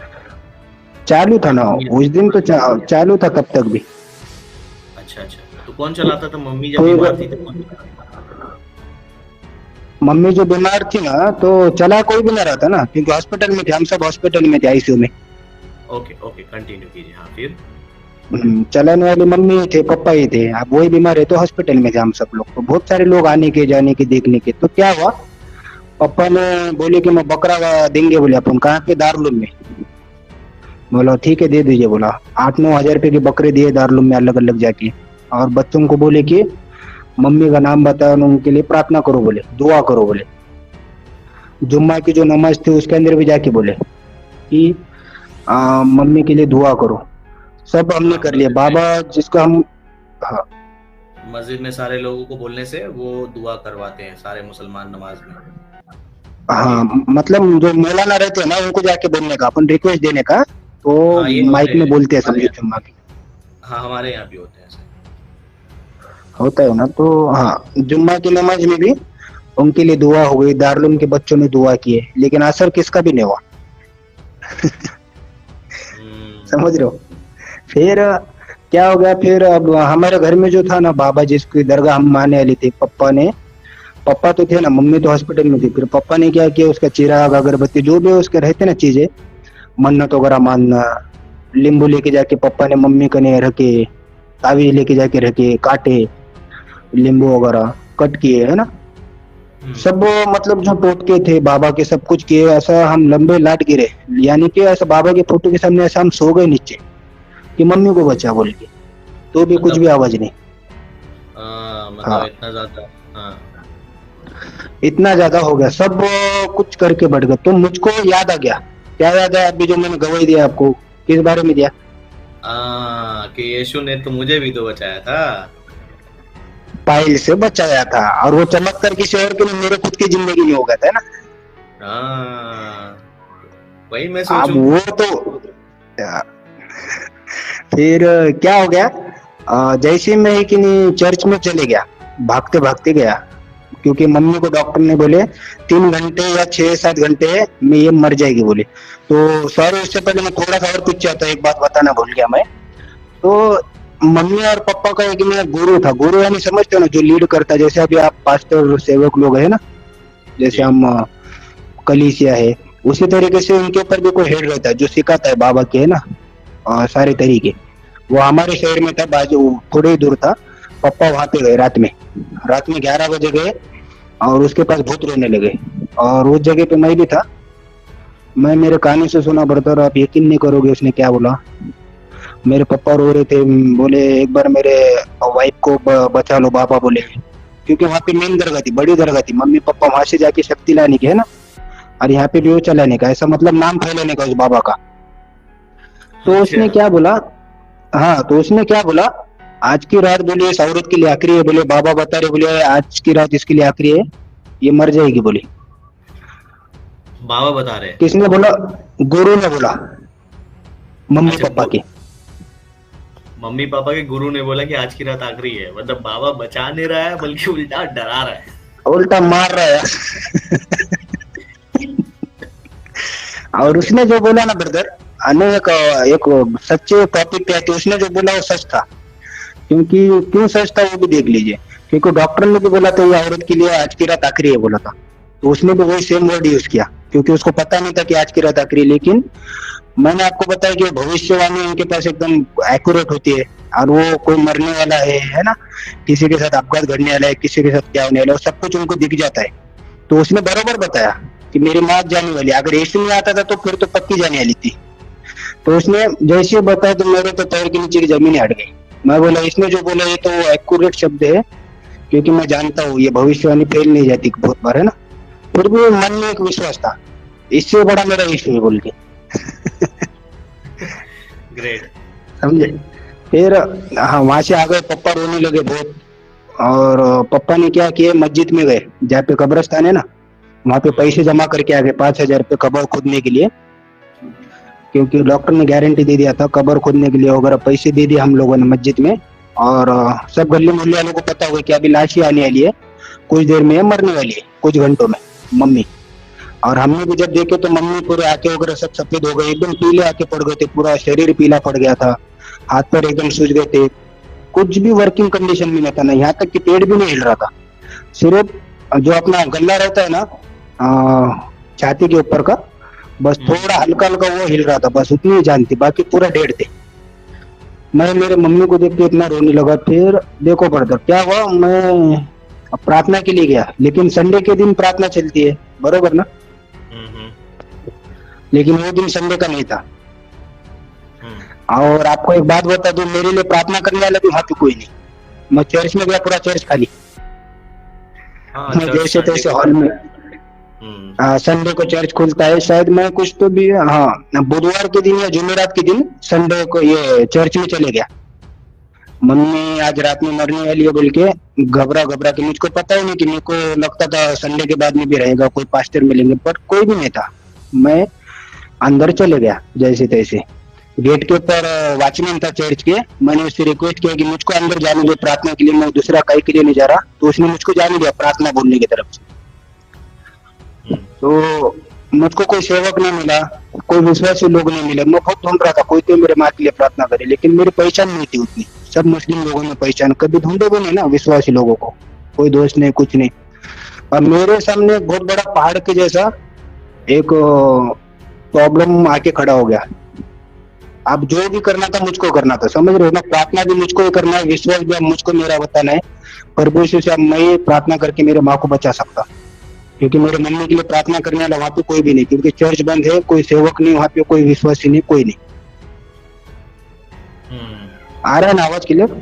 चालू था ना उस दिन तो चालू था तब तक भी।
अच्छा अच्छा, तो कौन चलाता था? मम्मी जब बीमार थी तो कौन?
मम्मी जो बीमार थी ना तो चला कोई भी ना रहा था ना, क्योंकि हॉस्पिटल में थे, हम सब हॉस्पिटल में थे, आईसीयू में।
ओके ओके, कंटिन्यू कीजिए। हाँ, फिर?
चलाने वाली मम्मी ही थे, पापा ही थे, अब वही बीमार है तो हॉस्पिटल में थे हम सब लोग। तो बहुत सारे लोग आने के जाने के देखने के। तो क्या हुआ, पापा ने बोले कि मैं बकरा देंगे बोले अपन, कहाँ पे? दारुलूम में। बोला ठीक है दे दीजिए। बोला 8-9 हजार रुपए के बकरे दिए दारुलूम में अलग अलग जाके, और बच्चों को बोले कि मम्मी का नाम बताओ, उनके लिए प्रार्थना करो बोले, दुआ करो बोले। जुम्मा की जो नमाज थी उसके अंदर भी जाके बोले कि मम्मी के लिए दुआ करो। सब हमने
हाँ,
कर लिया।
मस्जिद में
बाबा जिसको हम, हाँ
मस्जिद में सारे लोगों को बोलने से वो दुआ करवाते हैं सारे मुसलमान नमाज में। ये
हाँ, मतलब जो मौलाना रहते हैं ना उनको जाके बोलने का, अपन रिक्वेस्ट देने का, तो
हाँ, ये
माइक में बोलते हैं
हमारे
समझो जुम्मा की।
हाँ, हमारे यहाँ भी होते हैं ऐसे।
होता है ना, तो हाँ जुम्मा की नमाज में भी उनके लिए दुआ हो गई, दारुल के बच्चों ने दुआ किए, लेकिन असर किसका भी नहीं हुआ।
हम्म।
समझ रहे हो। फिर क्या हो गया, फिर अब हमारे घर में जो था ना बाबा जिसकी दरगाह हम मानने वाली थी, पापा तो थे ना, मम्मी तो हॉस्पिटल में थी। फिर पापा ने क्या किया, उसका चिराग अगरबत्ती जो भी उसके रहते ना चीजें, मन्नत वगैरह मानना, नींबू लेके जाके पापा ने मम्मी कने रखे, तावीज लेके जाके रखे, काटे नींबू वगैरह कट किए, है ना। सब मतलब जो टोटके थे बाबा के सब कुछ किए, ऐसा हम लंबे लाट गिरे, यानी कि ऐसा बाबा के फोटो के सामने ऐसा हम सो गए नीचे कि मम्मी को बचा बोल के, तो भी कुछ
मतलब
भी आवाज नहीं।
मतलब
हाँ,
इतना ज्यादा। हाँ।
इतना ज्यादा हो गया, सब कुछ करके बढ़ गए। तो मुझको याद आ गया, क्या याद है अभी जो मैंने गवाही दिया आपको, किस बारे में दिया।
कि यीशु ने तो मुझे भी तो बचाया था।
पायल से बचाया था, और वो चमत्कार किसी और के लिए, मेरे खुद की जिंदगी में हो गया था, है ना।
हाँ, वही मैं
अब
सोचूं।
वो तो फिर क्या हो गया, जैसे मैं कि नहीं चर्च में चले गया, भागते भागते गया, क्योंकि मम्मी को डॉक्टर ने बोले 3 घंटे या 6-7 घंटे में ये मर जाएगी बोले। तो सॉरी, उससे पहले मैं थोड़ा सा और पीछे आता, एक बात बताना भूल गया मैं। तो मम्मी और पापा का एक मेरा गुरु था, गुरु यानी समझते हो ना, जो लीड करता है, जैसे अभी आप पास्टर सेवक लोग है ना, जैसे
जी।
हम कलीसिया है, उसी तरीके से उनके ऊपर भी कोई हेड रहता है जो सिखाता है बाबा के, है ना, सारे तरीके। वो हमारे शहर में था, बाजू थोड़े ही दूर था। पापा वहां पे गए रात में 11 बजे गए, और उसके पास भूत रोने लगे, और उस जगह पे मैं भी था। मैं मेरे कानों से सुना ब्रदर, आप यकीन नहीं करोगे उसने क्या बोला। मेरे पापा रो रहे थे, बोले एक बार मेरे वाइफ को बचा लो बाबा बोले, क्योंकि वहाँ पे मेन दरगाह थी, बड़ी दरगाह थी, मम्मी पापा वहां से जाके शक्ति लाने के, है ना, और यहाँ पे भी वो चलाने का, ऐसा मतलब नाम फैलाने का उस बाबा का। तो उसने
अच्छा।
क्या बोला, हाँ तो उसने क्या बोला, आज की रात बोले इस औरत के लिए आखिरी है बोले, बाबा बता रहे बोले आज की रात इसके लिए आखिरी है, ये मर जाएगी बोले।
बाबा बता रहे हैं।
किसने बोला, गुरु ने बोला, मम्मी
अच्छा,
पापा के।
मम्मी पापा के गुरु ने बोला कि आज की रात आखिरी है, मतलब बाबा बचा नहीं रहा है बल्कि उल्टा डरा रहा है।
उल्टा मार रहा है। और
ओके।
उसने जो बोला ना ब्रदर, एक सच्चे टॉपिक पे आती, उसने जो बोला वो सच था। क्योंकि क्यों सच था वो भी देख लीजिए, क्योंकि डॉक्टर ने भी बोला था ये औरत के लिए आज की रात आखिरी है बोला था, तो उसने भी वही सेम वर्ड यूज किया, क्योंकि उसको पता नहीं था कि आज की रात आखिरी। लेकिन मैंने आपको बताया कि भविष्यवाणी उनके पास एकदम एक्यूरेट होती है, और वो कोई मरने वाला है ना, किसी के साथ अपघात घटने वाला है, किसी के साथ क्या होने वाला है, सब कुछ उनको दिख जाता है। तो उसने बरोबर बताया कि मेरी माँ जाने वाली, अगर यीशु नहीं आता था तो फिर तो पक्की जाने वाली थी। तो उसने जैसे बताया तो मेरे तो पैर के नीचे की जमीन हट गई। मैं बोला इसने जो बोला ये तो एक्यूरेट शब्द है, क्योंकि मैं जानता हूँ ये भविष्यवाणी फेल नहीं जाती बहुत बार, है ना। फिर भी मन में एक विश्वास था, इससे बड़ा मेरा यीशु है बोल के।
ग्रेट।
समझे। फिर हाँ वहां से आ गए, पापा रोने लगे बहुत, और पापा ने क्या किया, मस्जिद में गए जहाँ पे कब्रस्तान है ना, वहां पे पैसे जमा करके आ गए 5,000 रुपये कब्र खोदने के लिए, क्योंकि डॉक्टर ने गारंटी दे दिया था कब्र खोदने के लिए वगैरह, पैसे दे दिए हम लोगों ने मस्जिद में। और सब गली मोहल्ले वालों को पता हुआ कि अभी लाश ही आने वाली है, कुछ देर में मरने वाली है, कुछ घंटों में मम्मी। और हमने भी जब देखे तो मम्मी पूरे आंखें वगैरह सब सफेद हो गए, एकदम पीले आंखें पड़ गए थे, पूरा शरीर पीला पड़ गया था, हाथ पैर एकदम सूज गए थे, कुछ भी वर्किंग कंडीशन में नहीं था ना, यहाँ तक कि पेट भी नहीं हिल रहा था। सिर्फ जो अपना गला रहता है ना छाती के ऊपर का, बस थोड़ा हल्का हल्का वो हिल रहा था, बस उतनी ही जान थी, बाकी पूरा डेढ़ थे। मैं मेरे मम्मी को देख के इतना रोने लगा। फिर देखो ब्रदर क्या हुआ, मैं प्रार्थना के लिए गया, लेकिन संडे के दिन प्रार्थना चलती है बरोबर ना, लेकिन वो दिन संडे का नहीं था। और आपको एक बात बता दूं, मेरे लिए प्रार्थना करने वाला भी वहां पे कोई नहीं। मैं चर्च में गया, पूरा चर्च खाली,
हाँ,
मैं
चर्च
जैसे
संडे
तैसे
को।
हॉल में, संडे को चर्च खुलता है शायद, मैं कुछ तो भी, हाँ बुधवार के दिन या जुमेरात के दिन संडे को ये चर्च में चले गया। मम्मी आज रात में मरने वाली है बोल के घबरा घबरा के, मुझको पता ही नहीं कि मेरे को लगता था संडे के बाद में भी रहेगा, कोई पास्टर मिलेंगे, पर कोई भी नहीं था। मैं अंदर चले गया जैसे तैसे। गेट के ऊपर वॉचमैन था चर्च के, मैंने उससे रिक्वेस्ट किया कि मुझको अंदर जाने दो प्रार्थना के लिए, मैं दूसरा कहीं के लिए नहीं जा रहा, तो उसने मुझको जाने दिया प्रार्थना बोलने की तरफ से। तो मुझको कोई सेवक नहीं मिला, कोई विश्वासी लोग नहीं मिले, मैं बहुत ढूंढ रहा था कोई तो मेरे माँ के लिए प्रार्थना करे, लेकिन मेरी पहचान नहीं थी उतनी। सब मुस्लिम लोगों ने पहचान, कभी ढूंढे भी नहीं ना विश्वासी लोगों को, कोई दोस्त नहीं कुछ नहीं। और मेरे सामने बहुत बड़ा पहाड़ के जैसा एक प्रॉब्लम आके खड़ा हो गया। अब जो भी करना था मुझको करना था, समझ रहे हो ना, प्रार्थना भी मुझको ही करना है, विश्वास भी अब मुझको मेरा बताना है। प्रभु यीशु से अब मैं प्रार्थना करके मेरे माँ को बचा सकता, क्योंकि मेरे मम्मी के लिए प्रार्थना करने वाला वहां पे कोई भी नहीं, क्योंकि चर्च बंद है, कोई सेवक नहीं वहां पे, कोई विश्वासी नहीं, कोई नहीं। आ रहा है ना आवाज क्लियर?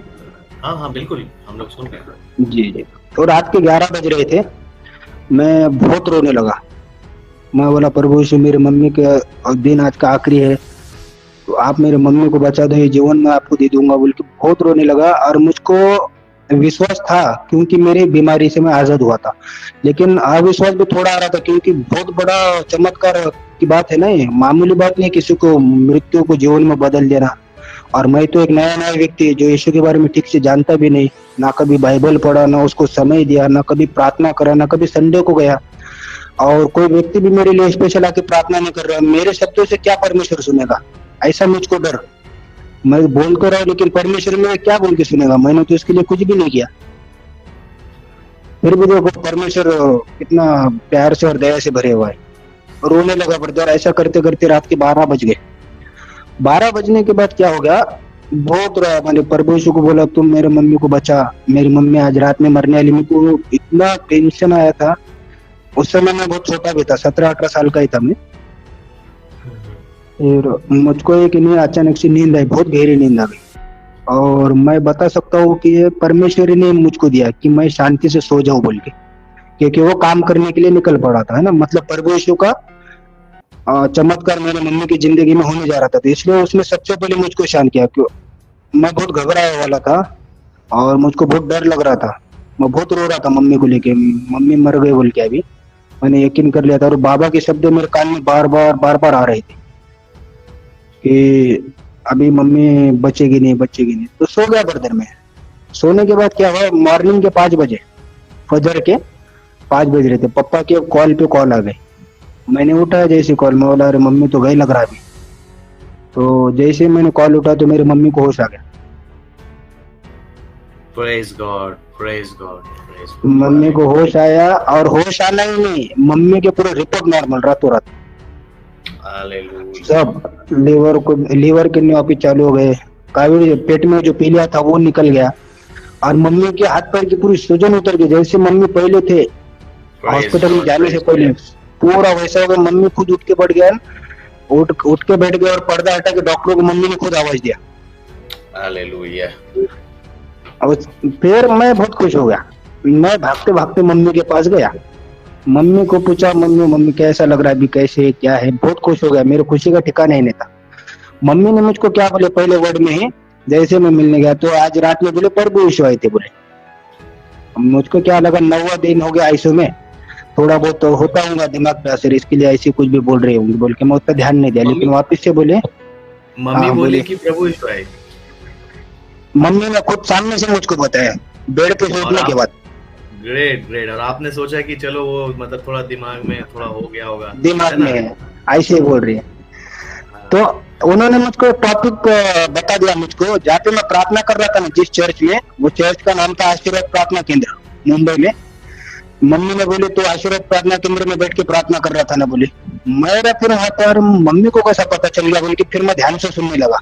हाँ हाँ बिल्कुल, हम लोग सुन रहे हैं।
जी जी। तो रात के 11 बज रहे थे, मैं बहुत रोने लगा। मैं बोला प्रभु यीशु मेरे मम्मी के दिन आज का आखिरी है, तो आप मेरे मम्मी को बचा दो, ये जीवन मैं आपको दे दूंगा बोल के बहुत रोने लगा। और मुझको विश्वास था क्योंकि मेरी बीमारी से मैं आजाद हुआ था, लेकिन अविश्वास भी थोड़ा आ रहा था, क्योंकि बहुत बड़ा चमत्कार की बात है ना, ये मामूली बात नहीं किसी को मृत्यु को जीवन में बदल देना। और मैं तो एक नया नया व्यक्ति जो यीशु के बारे में ठीक से जानता भी नहीं, ना कभी बाइबल पढ़ा, ना उसको समय दिया, ना कभी प्रार्थना करा, ना कभी संडे को गया, और कोई व्यक्ति भी मेरे लिए स्पेशल आके प्रार्थना नहीं कर रहा। मेरे शब्दों से क्या परमेश्वर सुनेगा, ऐसा मुझको डर। मैं बोल कर रहा हूँ लेकिन परमेश्वर में क्या बोल के सुनेगा, मैंने तो इसके लिए कुछ भी नहीं किया। फिर भी देखो परमेश्वर कितना प्यार से और दया से भरे हुआ है। रोने लगा ब्रदर, ऐसा करते करते रात के 12 बज गए। 12 बजने के बाद क्या हो गया, बहुत रोया मैंने, प्रभु यीशु को बोला तुम मेरे मम्मी को बचा, मेरी मम्मी आज रात में मरने वाली। मेरे को इतना टेंशन आया था, उस समय मैं बहुत छोटा भी था, 17-18 साल का ही था मैं। फिर मुझको एक नहीं अचानक से नींद आई, बहुत गहरी नींद आ गई, और मैं बता सकता हूँ कि ये परमेश्वर ने मुझको दिया कि मैं शांति से सो जाऊं बोल के, क्योंकि वो काम करने के लिए निकल पड़ा था, है ना, मतलब प्रभु यीशु का चमत्कार मेरे मम्मी की जिंदगी में होने जा रहा था, तो इसलिए उसने सबसे पहले मुझको शांत किया। क्यों, मैं बहुत घबराया वाला था और मुझको बहुत डर लग रहा था, मैं बहुत रो रहा था मम्मी को लेके, मम्मी मर गई बोल के। अभी मैंने यकीन कर लिया था, और बाबा के शब्द मेरे कान में बार बार आ रहे थे कि अभी मम्मी बचेगी नहीं। तो सो गया ब्रदर मैं। सोने के बाद क्या हुआ, मॉर्निंग के 5 बजे, फजर के 5 बज रहे थे, पापा के कॉल पे कॉल आ गई। मैंने उठाया जैसे कॉल, मैं बोला अरे मम्मी तो गई लग रहा अभी। तो जैसे मैंने कॉल उठा तो मेरी मम्मी को होश आ गया।
Praise God, praise God, praise God.
Mummy को होश आया, और होश आना ही नहीं, मम्मी के पूरे रिपोर्ट नॉर्मल, रातों रात
हालेलुया।
सब लीवर किडनी वापिस चालू हो गए, काफी पेट में जो पीलिया था वो निकल गया, और मम्मी के हाथ पैर की पूरी सूजन उतर गई, जैसे मम्मी पहले थे हॉस्पिटल में जाने से पहले, पूरा वैसा हो गया। मम्मी खुद उठ के बैठ गया, उठ के बैठ गया, और पर्दा हटा के डॉक्टरों को मम्मी ने खुद आवाज दिया।
हालेलुया।
और फिर मैं बहुत खुश हो गया, मैं भागते भागते मम्मी के पास गया, मम्मी को पूछा मम्मी कैसा लग रहा है अभी, कैसे क्या है, बहुत खुश हो गया, मेरे खुशी का ठिकाना ही नहीं था। मम्मी ने मुझको क्या बोले पहले वर्ड में ही, जैसे मैं मिलने गया तो आज रात में बोले प्रभु यीशु आए थे बोले। मुझको क्या लगा 9वां दिन हो गया आईसीयू में, थोड़ा बहुत तो होता होगा दिमाग पे असर, इसके लिए ऐसे कुछ भी बोल रहे होंगे बोल के मैं उतना ध्यान नहीं दिया। लेकिन वापिस से बोले,
मम्मी बोली कि प्रभु यीशु आए।
मम्मी ने खुद सामने से मुझको बताया बेड पे सोने के बाद।
Great great. और आपने सोचा कि चलो वो मतलब थोड़ा दिमाग में थोड़ा हो गया होगा,
दिमाग में ऐसे ही बोल रही है। तो उन्होंने मुझको टॉपिक बता दिया मुझको, जहाँ पे मैं प्रार्थना कर रहा था ना जिस चर्च में, वो चर्च का नाम था आशीर्वाद प्रार्थना केंद्र, मुंबई में। मम्मी ने बोले तो आशीर्वाद प्रार्थना केंद्र में बैठ के प्रार्थना कर रहा था ना बोले। मेरा फिर वहां पर मम्मी को कैसा पता चल गया बोल के फिर मैं ध्यान से सुनने लगा,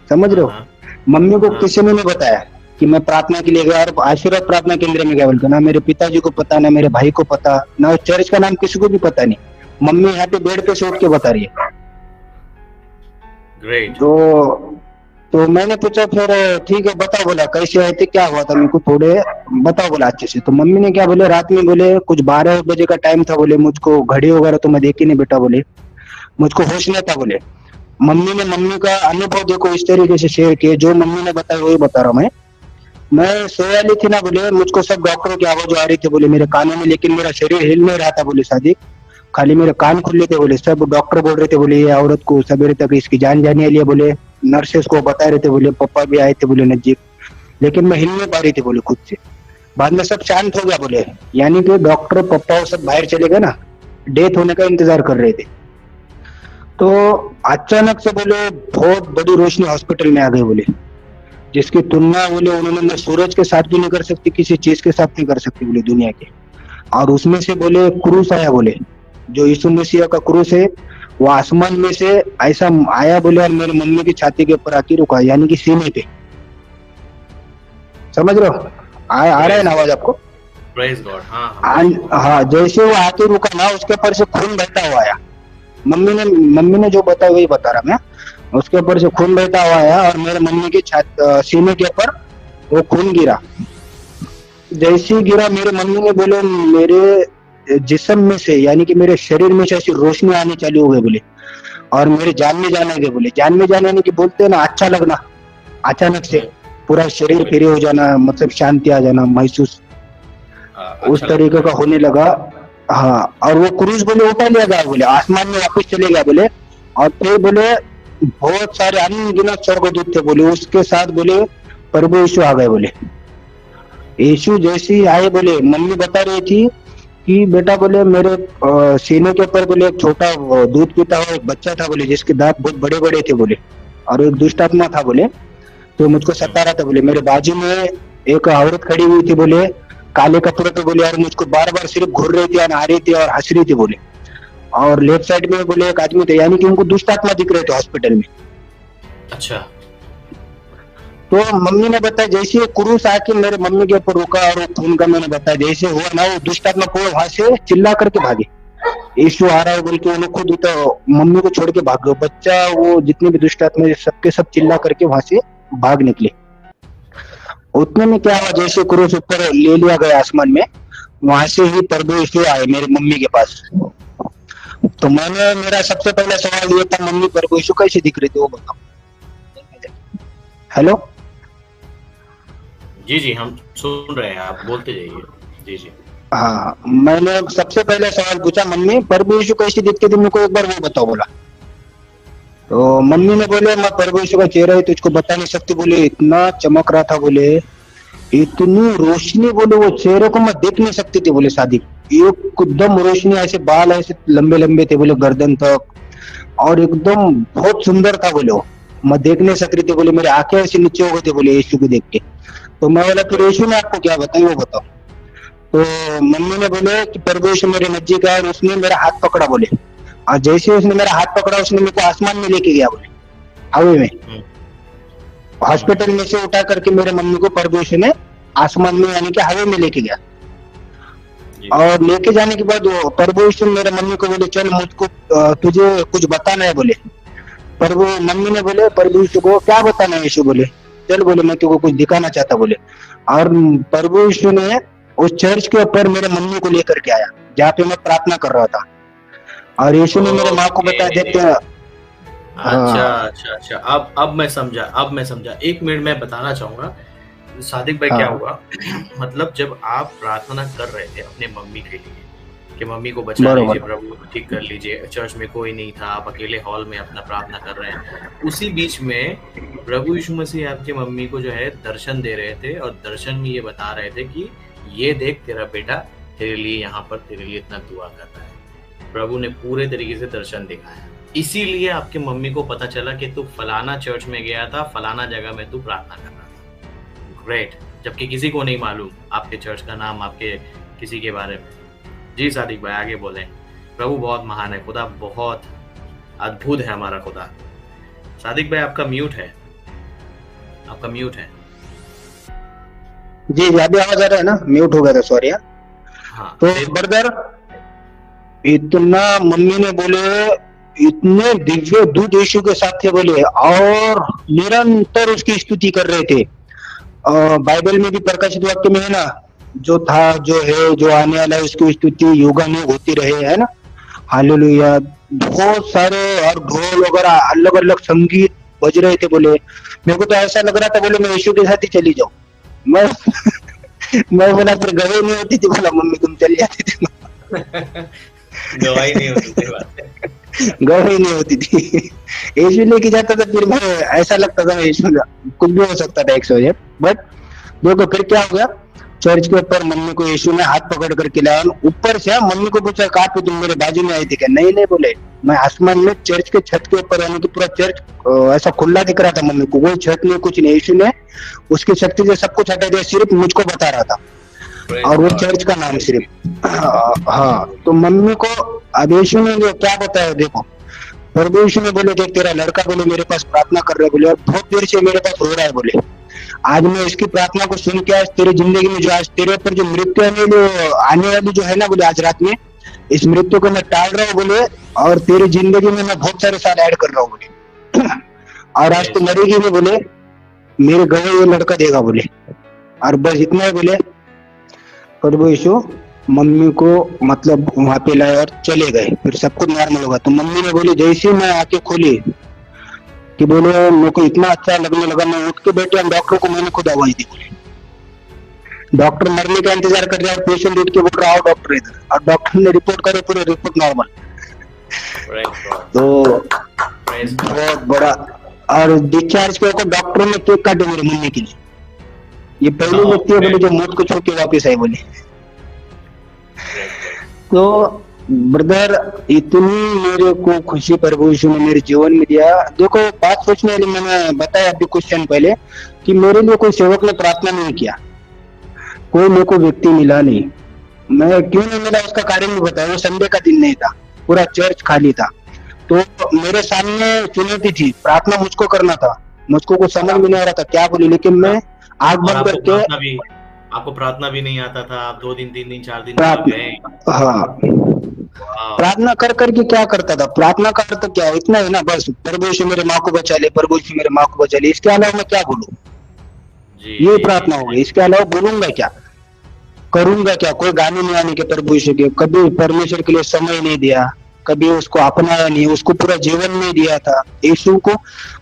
समझ रहे हो। मम्मी को किसी ने नहीं बताया कि मैं प्रार्थना के लिए गया और आशीर्वाद प्रार्थना केंद्र में गया बोल के, ना मेरे पिताजी को पता, ना मेरे भाई को पता, ना चर्च का नाम किसी को भी पता नहीं। मम्मी यहाँ पे बेड पे से उठ के बता रही है।
ग्रेट।
तो तो मैंने पूछा फिर ठीक है बताओ, बोला कैसे आए थे, क्या हुआ था, मेरे को थोड़े बताओ बोला अच्छे से। तो मम्मी ने क्या बोले, रात में बोले कुछ 12 बजे का टाइम था, बोले मुझको घड़ी वगैरह तो मैं देखी नहीं बेटा, बोले मुझको होश नहीं था, बोले। मम्मी ने मम्मी का अनुभव देखो इस तरीके से शेयर किए, जो मम्मी ने बताया वही बता रहा हूँ मैं सोया ली थी ना, बोले मुझको सब डॉक्टरों की आवाज आ रही थी, बोले मेरे कानों में, लेकिन मेरा शरीर हिल नहीं रहा था, बोले सादिक, खाली मेरे कान खुले थे, बोले सब डॉक्टर बोल रहे थे, बोले ये औरत को सवेरे तक इसकी जान जाने वाली है, बोले नर्सेस को बता रहे थे, बोले पापा भी आए थे, बोले नजदीक, लेकिन मैं हिल नहीं पा रही थी, बोले खुद से। बाद में सब शांत हो गया, बोले यानी कि डॉक्टर पापा सब बाहर चले गए ना, डेथ होने का इंतजार कर रहे थे। तो अचानक से बोले बहुत बड़ी रोशनी हॉस्पिटल में आ गई, बोले जिसकी तुलना बोले उन्होंने न सूरज के साथ भी नहीं कर सकती, किसी चीज के साथ नहीं कर सकती, बोले दुनिया के। और उसमें से बोले क्रूस आया, बोले जो यीशु मसीह का क्रूस है वो आसमान में से ऐसा आया, बोले और मेरी मम्मी की छाती के ऊपर आके रुका, यानी कि सीने पे। समझ रहे हो, आ रहा है ना आवाज आपको?
Praise God. हाँ
हाँ, जैसे वो आके रुका ना, उसके ऊपर से खून बहता हुआ आया। मम्मी ने जो बताया वही बता रहा मैं। उसके ऊपर से खून बहता हुआ आया और मेरे मम्मी के सीने के ऊपर वो खून गिरा। जैसे ही गिरा, मेरे मम्मी ने बोले मेरे जिस्म में से, यानी कि मेरे शरीर में से ऐसी रोशनी आनी चालू हो गई, बोले और मेरे जान में जाने गए, बोले जान में जाने यानी कि बोलते हैं ना अच्छा लगना, अचानक से पूरा शरीर फ्री हो जाना, मतलब शांति आ जाना महसूस, उस तरीके का होने लगा। हाँ, और वो क्रूज बोले उठा लिया गया, बोले आसमान में वापस चले गया, बोले और फिर बोले बहुत सारे अनगिनत स्वर्गदूत थे, बोले उसके साथ बोले प्रभु यीशु आ गए, बोले यीशु जैसे ही आए, बोले मम्मी बता रही थी कि बेटा, बोले मेरे सीने के ऊपर बोले एक छोटा दूध पीता हुआ एक बच्चा था, बोले जिसके दांत बहुत बड़े बड़े थे, बोले और एक दुष्ट आत्मा था, बोले तो मुझको सता रहा था, बोले मेरे बाजू में एक औरत खड़ी हुई थी, बोले काले कपड़े पे, बोले और मुझको बार बार सिर्फ घूर रही थी और आ रही थी और हंस रही थी, बोले और लेफ्ट साइड में बोले एक आदमी थे, यानी कि उनको दुष्ट आत्मा दिख रहे थे हॉस्पिटल में।
अच्छा।
तो मम्मी ने बताया जैसे वो क्रूस आके मेरे मम्मी के ऊपर रुका और वो खून का मैंने बताया जैसे हुआ ना, वो दुष्ट आत्मा को वहां से चिल्ला करके भागे, यीशु आ रहा है बोल के, उन्हें खुद तो मम्मी को छोड़ के भाग गए, बच्चा वो जितने भी दुष्ट आत्मा सबके सब चिल्ला करके वहां से भाग निकले। उतने में क्या हुआ, जैसे क्रूस ऊपर ले लिया गया आसमान में, वहां से ही प्रभु यीशु आए मेरे मम्मी के पास। तो मेरा सबसे पहला सवाल ये था, मम्मी प्रभु यीशु कैसे दिख रही थी वो बताओ। हेलो,
जी जी, हम सुन रहे हैं, आप बोलते जाइए। जी जी।
हाँ, मैंने सबसे पहले सवाल पूछा, मम्मी प्रभु यीशु कैसे दिखते थे, मेरे को एक बार वो बताओ, बोला। तो मम्मी ने बोले मैं प्रभु यीशु का चेहरा ही तुझको बता नहीं सकती, बोले इतना चमक रहा था, बोले इतनी रोशनी, बोले वो चेहरे को मैं देख नहीं सकती थी, बोले शादी एकदम रोशनी, ऐसे बाल ऐसे लंबे लंबे थे, बोले गर्दन तक, और एकदम बहुत सुंदर था, बोले वो मैं देख नहीं सकती थी, बोले मेरी आंखें ऐसे नीचे हो गई थी, बोले यीशु को देख के। तो मैं बोला फिर यीशु ने आपको क्या बताया वो बताओ। तो मम्मी ने बोले कि प्रभु यीशु मेरे नजदीक आया और उसने मेरा हाथ पकड़ा, बोले और जैसे उसने मेरा हाथ पकड़ा, उसने मेरे को आसमान में लेके गया, बोले हवा में, हॉस्पिटल में से उठा करके मेरे मम्मी को प्रभु यीशु ने आसमान में यानी कि हवा में लेके गया। और लेके जाने के बाद प्रभु यीशु मेरे मम्मी को बोले चल मुझको तुझे कुछ बताना है, बोले प्रभु। मम्मी ने बोले प्रभु यीशु को क्या बताना है, यीशु बोले चल, बोले मैं तुमको कुछ दिखाना चाहता, बोले और प्रभु यीशु ने उस चर्च के ऊपर मेरे मम्मी को लेकर के आया जहाँ पे मैं प्रार्थना कर रहा था, और यीशु ने मेरे माँ को बताया देखते हैं।
अच्छा अच्छा अच्छा, अब मैं समझा। एक मिनट मैं बताना चाहूंगा सादिक भाई, क्या हुआ मतलब जब आप प्रार्थना कर रहे थे अपने मम्मी के लिए कि मम्मी को बचा लीजिए प्रभु, ठीक कर लीजिए, चर्च में कोई नहीं था, आप अकेले हॉल में अपना प्रार्थना कर रहे हैं, उसी बीच में प्रभु यीशु मसीह आपके मम्मी को जो है दर्शन दे रहे थे और दर्शन में ये बता रहे थे कि ये देख तेरा बेटा तेरे लिए यहाँ पर तेरे लिए इतना दुआ कर रहा है। प्रभु ने पूरे तरीके से दर्शन दिखाया, इसीलिए आपके मम्मी को पता चला कि तू फलाना चर्च में गया था, फलाना जगह में तू प्रार्थना कर रहा था। ग्रेट, जबकि किसी को नहीं मालूम आपके चर्च का नाम, आपके किसी के बारे में। जी सादिक भाई आगे बोलें। प्रभु बहुत महान है, खुदा बहुत अद्भुत है हमारा खुदा। सादिक भाई आपका म्यूट है, आपका म्यूट है।
जी अभी आवाज आ रहा है ना, म्यूट हो गया था, सॉरी। हाँ, तो ब्रदर इतना मम्मी ने बोले इतने दिव्य दूत यीशु के साथ थे बोले, और निरंतर उसकी स्तुति कर रहे थे। बाइबल में भी प्रकाशित वाक्य में है ना, जो था, जो है, जो आने वाला है, उसकी स्तुति युगानुग होती रहे, है ना, हालेलुया। बहुत सारे और ढोल वगैरह अलग अलग संगीत बज रहे थे बोले। मेरे को तो ऐसा लग रहा था बोले मैं यीशु के साथ ही चली जाऊं। मैं मैं बोला फिर गवाही नहीं होती थी, बोला मम्मी तुम चली जाती थी।
गवाही नहीं होती थी बात।
गवाही नहीं होती थी, यीशु लेके जाता था, फिर मैं ऐसा लगता था यीशु कुछ भी हो सकता था 100। बट देखो फिर क्या हो गया, चर्च के ऊपर मम्मी को यीशु ने हाथ पकड़ करके लाया, ऊपर से मम्मी को पूछा कहा पे तुम मेरे बाजू में आई थी क्या? नहीं नहीं बोले, मैं आसमान में चर्च के छत के ऊपर, यानी कि पूरा चर्च ऐसा खुला दिख रहा था मम्मी को, कोई छत नहीं कुछ नहीं। यीशु ने उसकी शक्ति से सब कुछ हटा दिया, सिर्फ मुझको बता रहा था, और वो चर्च का नाम सिर्फ। हाँ, तो मम्मी को अब यीशु ने क्या बताया, देखो प्रभु यीशु ने बोले देख तेरा लड़का बोले मेरे पास प्रार्थना कर रहा है बोले, और बहुत देर से मेरे पास रो रहा है बोले। आज मैं इसकी प्रार्थना को सुन के आज तेरी जिंदगी में जो आज तेरे ऊपर जो मृत्यु आने वाली जो है ना बोले, आज रात में इस मृत्यु को मैं टाल रहा हूँ बोले, और तेरी जिंदगी में मैं बहुत सारे साल ऐड कर रहा हूँ बोले। और आज तो मरेगी नहीं बोले, मेरे गवाही ये लड़का देगा बोले। और बस इतना ही बोले, प्रभु यीशु मम्मी को मतलब वहां पे लाए और चले गए, फिर सब कुछ नॉर्मल होगा। तो मम्मी ने बोली जैसे मैं आंखें खोली कि बोले मेरे को इतना अच्छा लगने लगा, मैं उठ के बैठे, हम डॉक्टर को मैंने खुद आवाज दी बोले। डॉक्टर मरने का इंतजार कर रहा है, पेशेंट उठ के बोल रहा है डॉक्टर इधर, और डॉक्टर ने रिपोर्ट करे, पूरे रिपोर्ट नॉर्मल। तो बहुत बड़ा, और डिस्चार्ज के ऊपर डॉक्टर ने केक काटे मेरे मम्मी के लिए। ये पहले व्यक्ति है बोले जो मौत को छोड़ के वापिस आए बोले। तो ब्रदर इतनी मेरे को खुशी प्रभु यीशु ने मेरे जीवन में दिया। देखो बात सोचने वाली, मैंने बताया अभी कुछ क्षण पहले कि मेरे लिए कोई सेवक ने प्रार्थना नहीं किया, कोई मेरे को व्यक्ति मिला नहीं। मैं क्यों नहीं मिला उसका कारण भी बताया, वो संडे का दिन नहीं था, पूरा चर्च खाली था, तो मेरे सामने चुनौती थी, प्रार्थना मुझको करना था, मुझको कुछ समझ में नहीं आ रहा था क्या बोले, लेकिन मैं आग बंद करके,
आपको प्रार्थना भी नहीं आता था, आप 2 दिन 3 दिन 4 दिन
गए। हाँ, प्रार्थना कर करके क्या करता था, प्रार्थना का अर्थ क्या है, इतना है ना, बस प्रभु यीशु मेरे माँ को बचा ले, प्रभु यीशु मेरे माँ को बचा ले, इसके अलावा मैं क्या बोलूं, ये प्रार्थना होगी, इसके अलावा बोलूंगा क्या, करूंगा क्या? कोई गाने नहीं आने के प्रभु यीशु के, कभी परमेश्वर के लिए समय नहीं दिया, कभी उसको अपनाया नहीं, उसको पूरा जीवन नहीं दिया था यीशु को।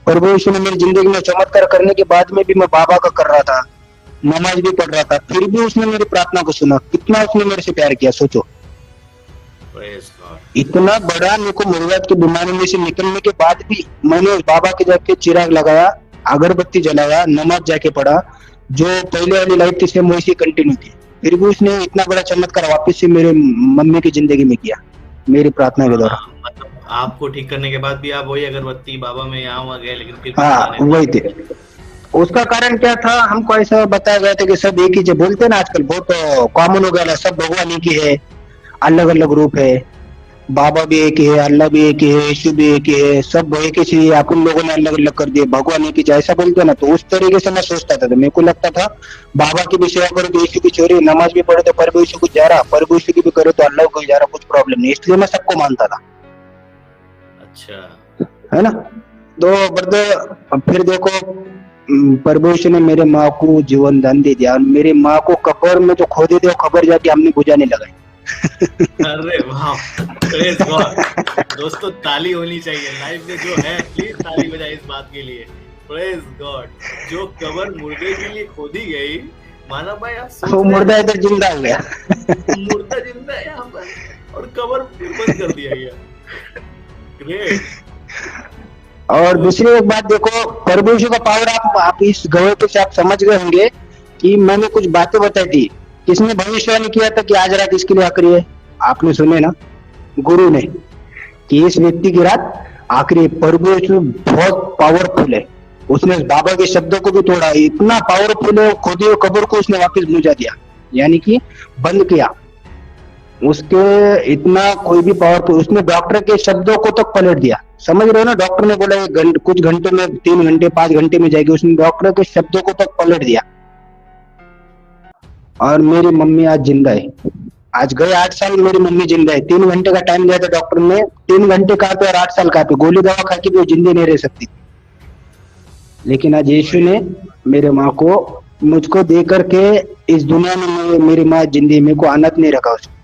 प्रभु यीशु ने मेरी जिंदगी में चमत्कार करने के बाद में भी मैं बाबा का कर रहा था, नमाज भी पढ़ रहा था, फिर भी उसने मेरी प्रार्थना को सुना, कितना उसने मेरे से प्यार किया सोचो। इतना बड़ा, मेरे को मुर्गात की बीमारी में से निकलने के बाद भी मैंने उस बाबा के जाके चिराग लगाया, अगरबत्ती जलाया, नमाज जाके पढ़ा, जो पहले वाली लाइफ थी सेम वैसी कंटिन्यू थी, फिर भी उसने इतना बड़ा चमत्कार वापस से मेरे मम्मी की जिंदगी में किया मेरी प्रार्थना के द्वारा।
मतलब आपको ठीक करने के बाद भी आप वही अगरबत्ती बाबा में यहाँ वहाँ गए, लेकिन फिर
हाँ वही थे। उसका कारण क्या था, हमको ऐसा बताया गया था कि सब एक ही जो बोलते हैं ना आजकल बहुत कॉमन हो गया, सब भगवान एक ही है, अलग अलग रूप है, बाबा भी एक ही है, अल्लाह भी एक ही है, यीशु भी एक ही है, सब एक ही है, अपन लोगों ने अलग अलग कर दिए, भगवान एक ही, ऐसा बोलते ना। तो उस तरीके से मैं सोचता था, तो मेरे को लगता था बाबा की भी सेवा करो तो यीशु की चोरी, नमाज भी पढ़े तो प्रभु यीशु को जा रहा, प्रभु यीशु की भी करे तो अल्लाह को जा रहा, कुछ प्रॉब्लम नहीं, इसलिए मैं सबको मानता था।
अच्छा
है ना। तो ब्रदर फिर देखो प्रभु यीशु ने मेरे माँ को जीवन दान दे दिया, मेरी माँ को कब्र में जो खो दे दिया, खबर जाके हमने बुझाने लगाई।
अरे वाह, प्रेज गॉड। दोस्तों ताली होनी चाहिए लाइव में जो है, प्लीज ताली बजाए इस बात के लिए। प्रेज गॉड, जो कब्र मुर्दे के लिए खोदी गई, माना भाई आप सोच
वो मुर्दा इधर जिंदा हो गया,
मुर्दा जिंदा है यहाँ पर, और कब्र बंद कर दिया गया। ग्रेट।
और दूसरी एक बात देखो, प्रभु यीशु का पावर आप इस गवाही पे से आप समझ गए होंगे कि मैंने कुछ बातें बताई थी, किसने भविष्यवाणी किया था कि आज रात इसके लिए आखिरी है, आपने सुने ना, गुरु ने, कि इस व्यक्ति की रात आखिरी। प्रभु यीशु बहुत पावरफुल है, उसने बाबा के शब्दों को भी तोड़ा, इतना पावरफुल है, खोदी हुई कब्र को उसने वापस बुझा दिया, यानी कि बंद किया उसके, इतना कोई भी पावरफुल, उसने डॉक्टर के शब्दों को तक पलट दिया, समझ रहे हो ना। डॉक्टर ने बोला कुछ घंटे में, 3 घंटे 5 घंटे में जाएगी, उसने डॉक्टर के शब्दों को तक पलट दिया, और मेरी मम्मी आज जिंदा है। आज गए 8 साल मेरी मम्मी जिंदा है। 3 घंटे का टाइम दिया था डॉक्टर ने, 3 घंटे कहाँ पे और 8 साल कहाँ पे, गोली दवा खा के भी वो जिंदी नहीं रह सकती। लेकिन आज यीशु ने मेरे माँ को मुझको दे करके इस दुनिया में मेरी माँ जिंदगी, मेरे को अनाथ नहीं रखा उसने।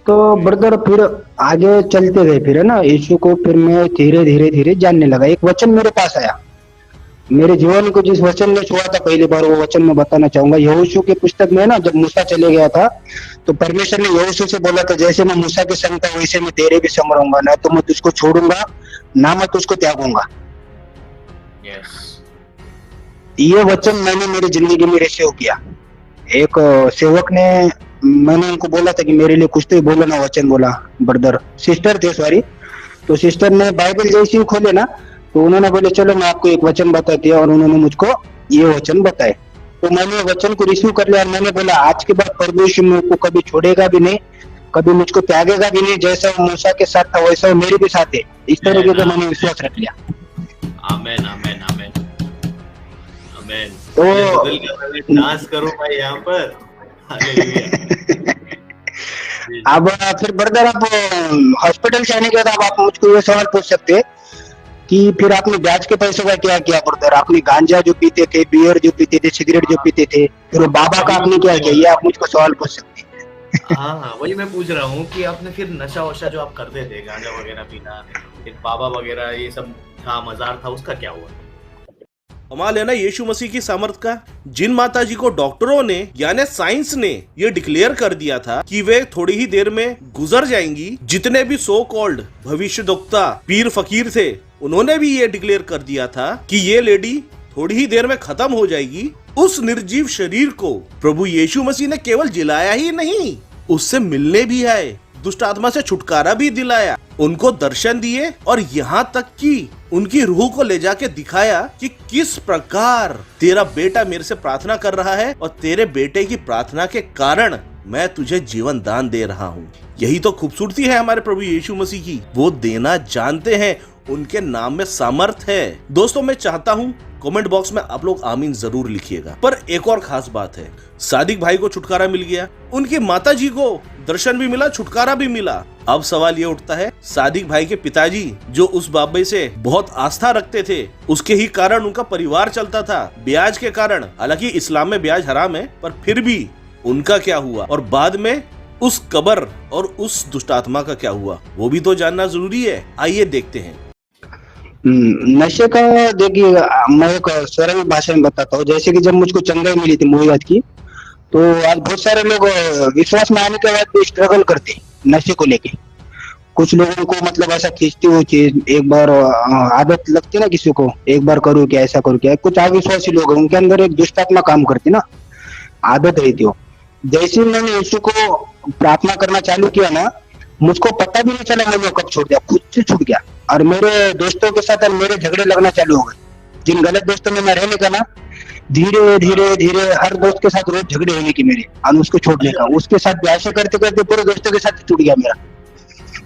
तो ब्रदर फिर आगे चलते गए, फिर है ना, यीशु को फिर मैं धीरे धीरे धीरे जानने लगा। एक वचन मेरे पास आया, मेरे जीवन को जिस वचन ने छुआ था पहली बार, वो वचन मैं बताना चाहूंगा। यहोशू की पुस्तक में ना, जब मूसा चले गया था तो परमेश्वर ने यहोशू से बोला था, जैसे मैं मूसा के संग था वैसे मैं तेरे भी संग रहूंगा, ना तो मैं तुझको छोड़ूंगा ना मैं तुझको त्यागूंगा।
यस,
ये वचन मैंने मेरी जिंदगी में रिसीव किया। एक सेवक ने, मैंने उनको बोला था कि मेरे लिए कुछ तो बोलो ना, वचन बोला। ब्रदर सिस्टर थे सॉरी, तो सिस्टर ने बाइबल जैसे ही खोले ना, तो उन्होंने बोले चलो मैं आपको एक वचन बताती हूँ, और उन्होंने मुझको ये वचन बताए। तो मैंने वचन को रिसीव कर लिया और मैंने बोला आज के बाद प्रभु यीशु मेरे को कभी छोड़ेगा भी नहीं, कभी मुझको त्यागेगा भी नहीं। जैसा वो मूसा के साथ था वैसा वो मेरे भी साथ है। इस तरीके का मैंने विश्वास रख लिया।
आमेन आमेन आमेन आमेन।
तो
मैं दिल का मैं डांस करूं भाई यहाँ पर। हालेलुया।
अब फिर ब्रदर, आप हॉस्पिटल से आने के बाद अब आप मुझको ये सवाल पूछ सकते हैं कि फिर आपने ब्याज के पैसों का क्या किया ब्रदर? आपने गांजा जो पीते थे, बियर जो पीते थे, सिगरेट जो पीते थे, फिर वो बाबा का आपने क्या किया? ये आप मुझको सवाल पूछ सकते हैं।
हाँ, वही मैं पूछ रहा हूँ कि आपने फिर नशा वशा जो आप करते थे, गांजा वगैरह पीना, फिर बाबा वगैरह ये सब था, मजार था, उसका क्या हुआ?
कमाल है ना यीशु मसीह की सामर्थ का। जिन माता जी को डॉक्टरों ने यानी साइंस ने ये डिक्लेयर कर दिया था कि वे थोड़ी ही देर में गुजर जाएंगी, जितने भी सो कॉल्ड भविष्यद्वक्ता पीर फकीर थे उन्होंने भी ये डिक्लेयर कर दिया था कि ये लेडी थोड़ी ही देर में खत्म हो जाएगी। उस निर्जीव शरीर को प्रभु यीशु मसीह ने केवल जिलाया ही नहीं, उससे मिलने भी आए, दुष्ट आत्मा से छुटकारा भी दिलाया, उनको दर्शन दिए और यहाँ तक कि उनकी रूह को ले जाके दिखाया कि किस प्रकार तेरा बेटा मेरे से प्रार्थना कर रहा है और तेरे बेटे की प्रार्थना के कारण मैं तुझे जीवन दान दे रहा हूँ। यही तो खूबसूरती है हमारे प्रभु यीशु मसीह की, वो देना जानते हैं, उनके नाम में सामर्थ है। दोस्तों मैं चाहता हूँ कमेंट बॉक्स में आप लोग आमीन जरूर लिखिएगा। पर एक और खास बात है, सादिक भाई को छुटकारा मिल गया, उनकी माता जी को दर्शन भी मिला, छुटकारा भी मिला। अब सवाल ये उठता है, सादिक भाई के पिताजी जो उस बाबे से बहुत आस्था रखते थे, उसके ही कारण उनका परिवार चलता था, ब्याज के कारण, हालांकि इस्लाम में ब्याज हराम है, पर फिर भी उनका क्या हुआ और बाद में उस कब्र और उस दुष्टात्मा का क्या हुआ, वो भी तो जानना जरूरी है। आइए देखते हैं।
नशे का देखिए, मैं एक सरल भाषा में बताता हूँ। जैसे कि जब मुझको चंगाई मिली थी मुहैयत की, तो आज बहुत सारे लोग विश्वास में आने के बाद भी स्ट्रगल करते नशे को लेके। कुछ लोगों को मतलब ऐसा खींचती वो चीज, एक बार आदत लगती ना किसी को, एक बार करो क्या, ऐसा करो क्या। कुछ अविश्वासी लोग हैं, उनके अंदर एक दुष्टात्मा काम करती ना, आदत रहती हो। जैसे मैंने यीशु को प्रार्थना करना चालू किया ना, मुझको पता भी नहीं चला मैंने कब छोड़ दिया, खुद से छूट गया। और मेरे दोस्तों के साथ मेरे झगड़े लगना चालू हो गए। जिन गलत दोस्तों में मैं रहने का ना, धीरे धीरे धीरे हर दोस्त के साथ रोज झगड़े होने की मेरे, और उसको छोड़ने का, उसके साथ भी ऐसे करते करते पूरे दोस्तों के साथ टूट गया मेरा।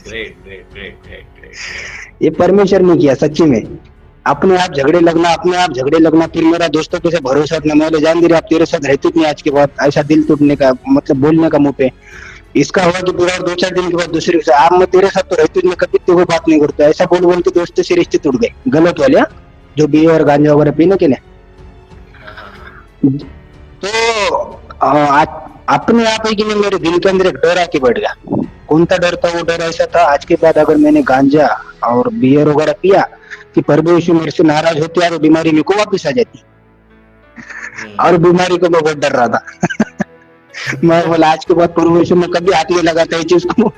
Great great great great great.
ये परमेश्वर ने किया सच्ची में। अपने आप झगड़े लगना, अपने आप झगड़े लगना, फिर मेरा दोस्तों पे से भरोसा उठना। मैं जान दे रही आप तेरे साथ रहती नहीं आज के बाद, ऐसा दिल टूटने का मतलब बोलने का मुंह पे। इसका हुआ कि पूरा 2-4 दिन के बाद दूसरे से, आप मैं तेरे साथ तो रहती मैं कभी तेरे को बात नहीं करता, ऐसा बोल बोल के दोस्तों से रिश्ते टूट गए, गलत वाले जो बियर और गांजा वगैरह पीने के लिए। तो अपने आप ही कि मेरे दिल के अंदर एक डर आके बैठ गया। कौन सा डर था? वो डर ऐसा था, आज के बाद अगर मैंने गांजा और बियर वगैरह पिया कि प्रभु यीशु मेरे से नाराज होते और बीमारी मेरे को वापिस आ जाती। और बीमारी को मैं बहुत डर रहा था। मैं बोला आज के बाद प्रभु यीशु में कभी हाथ नहीं लगाता इस चीज को,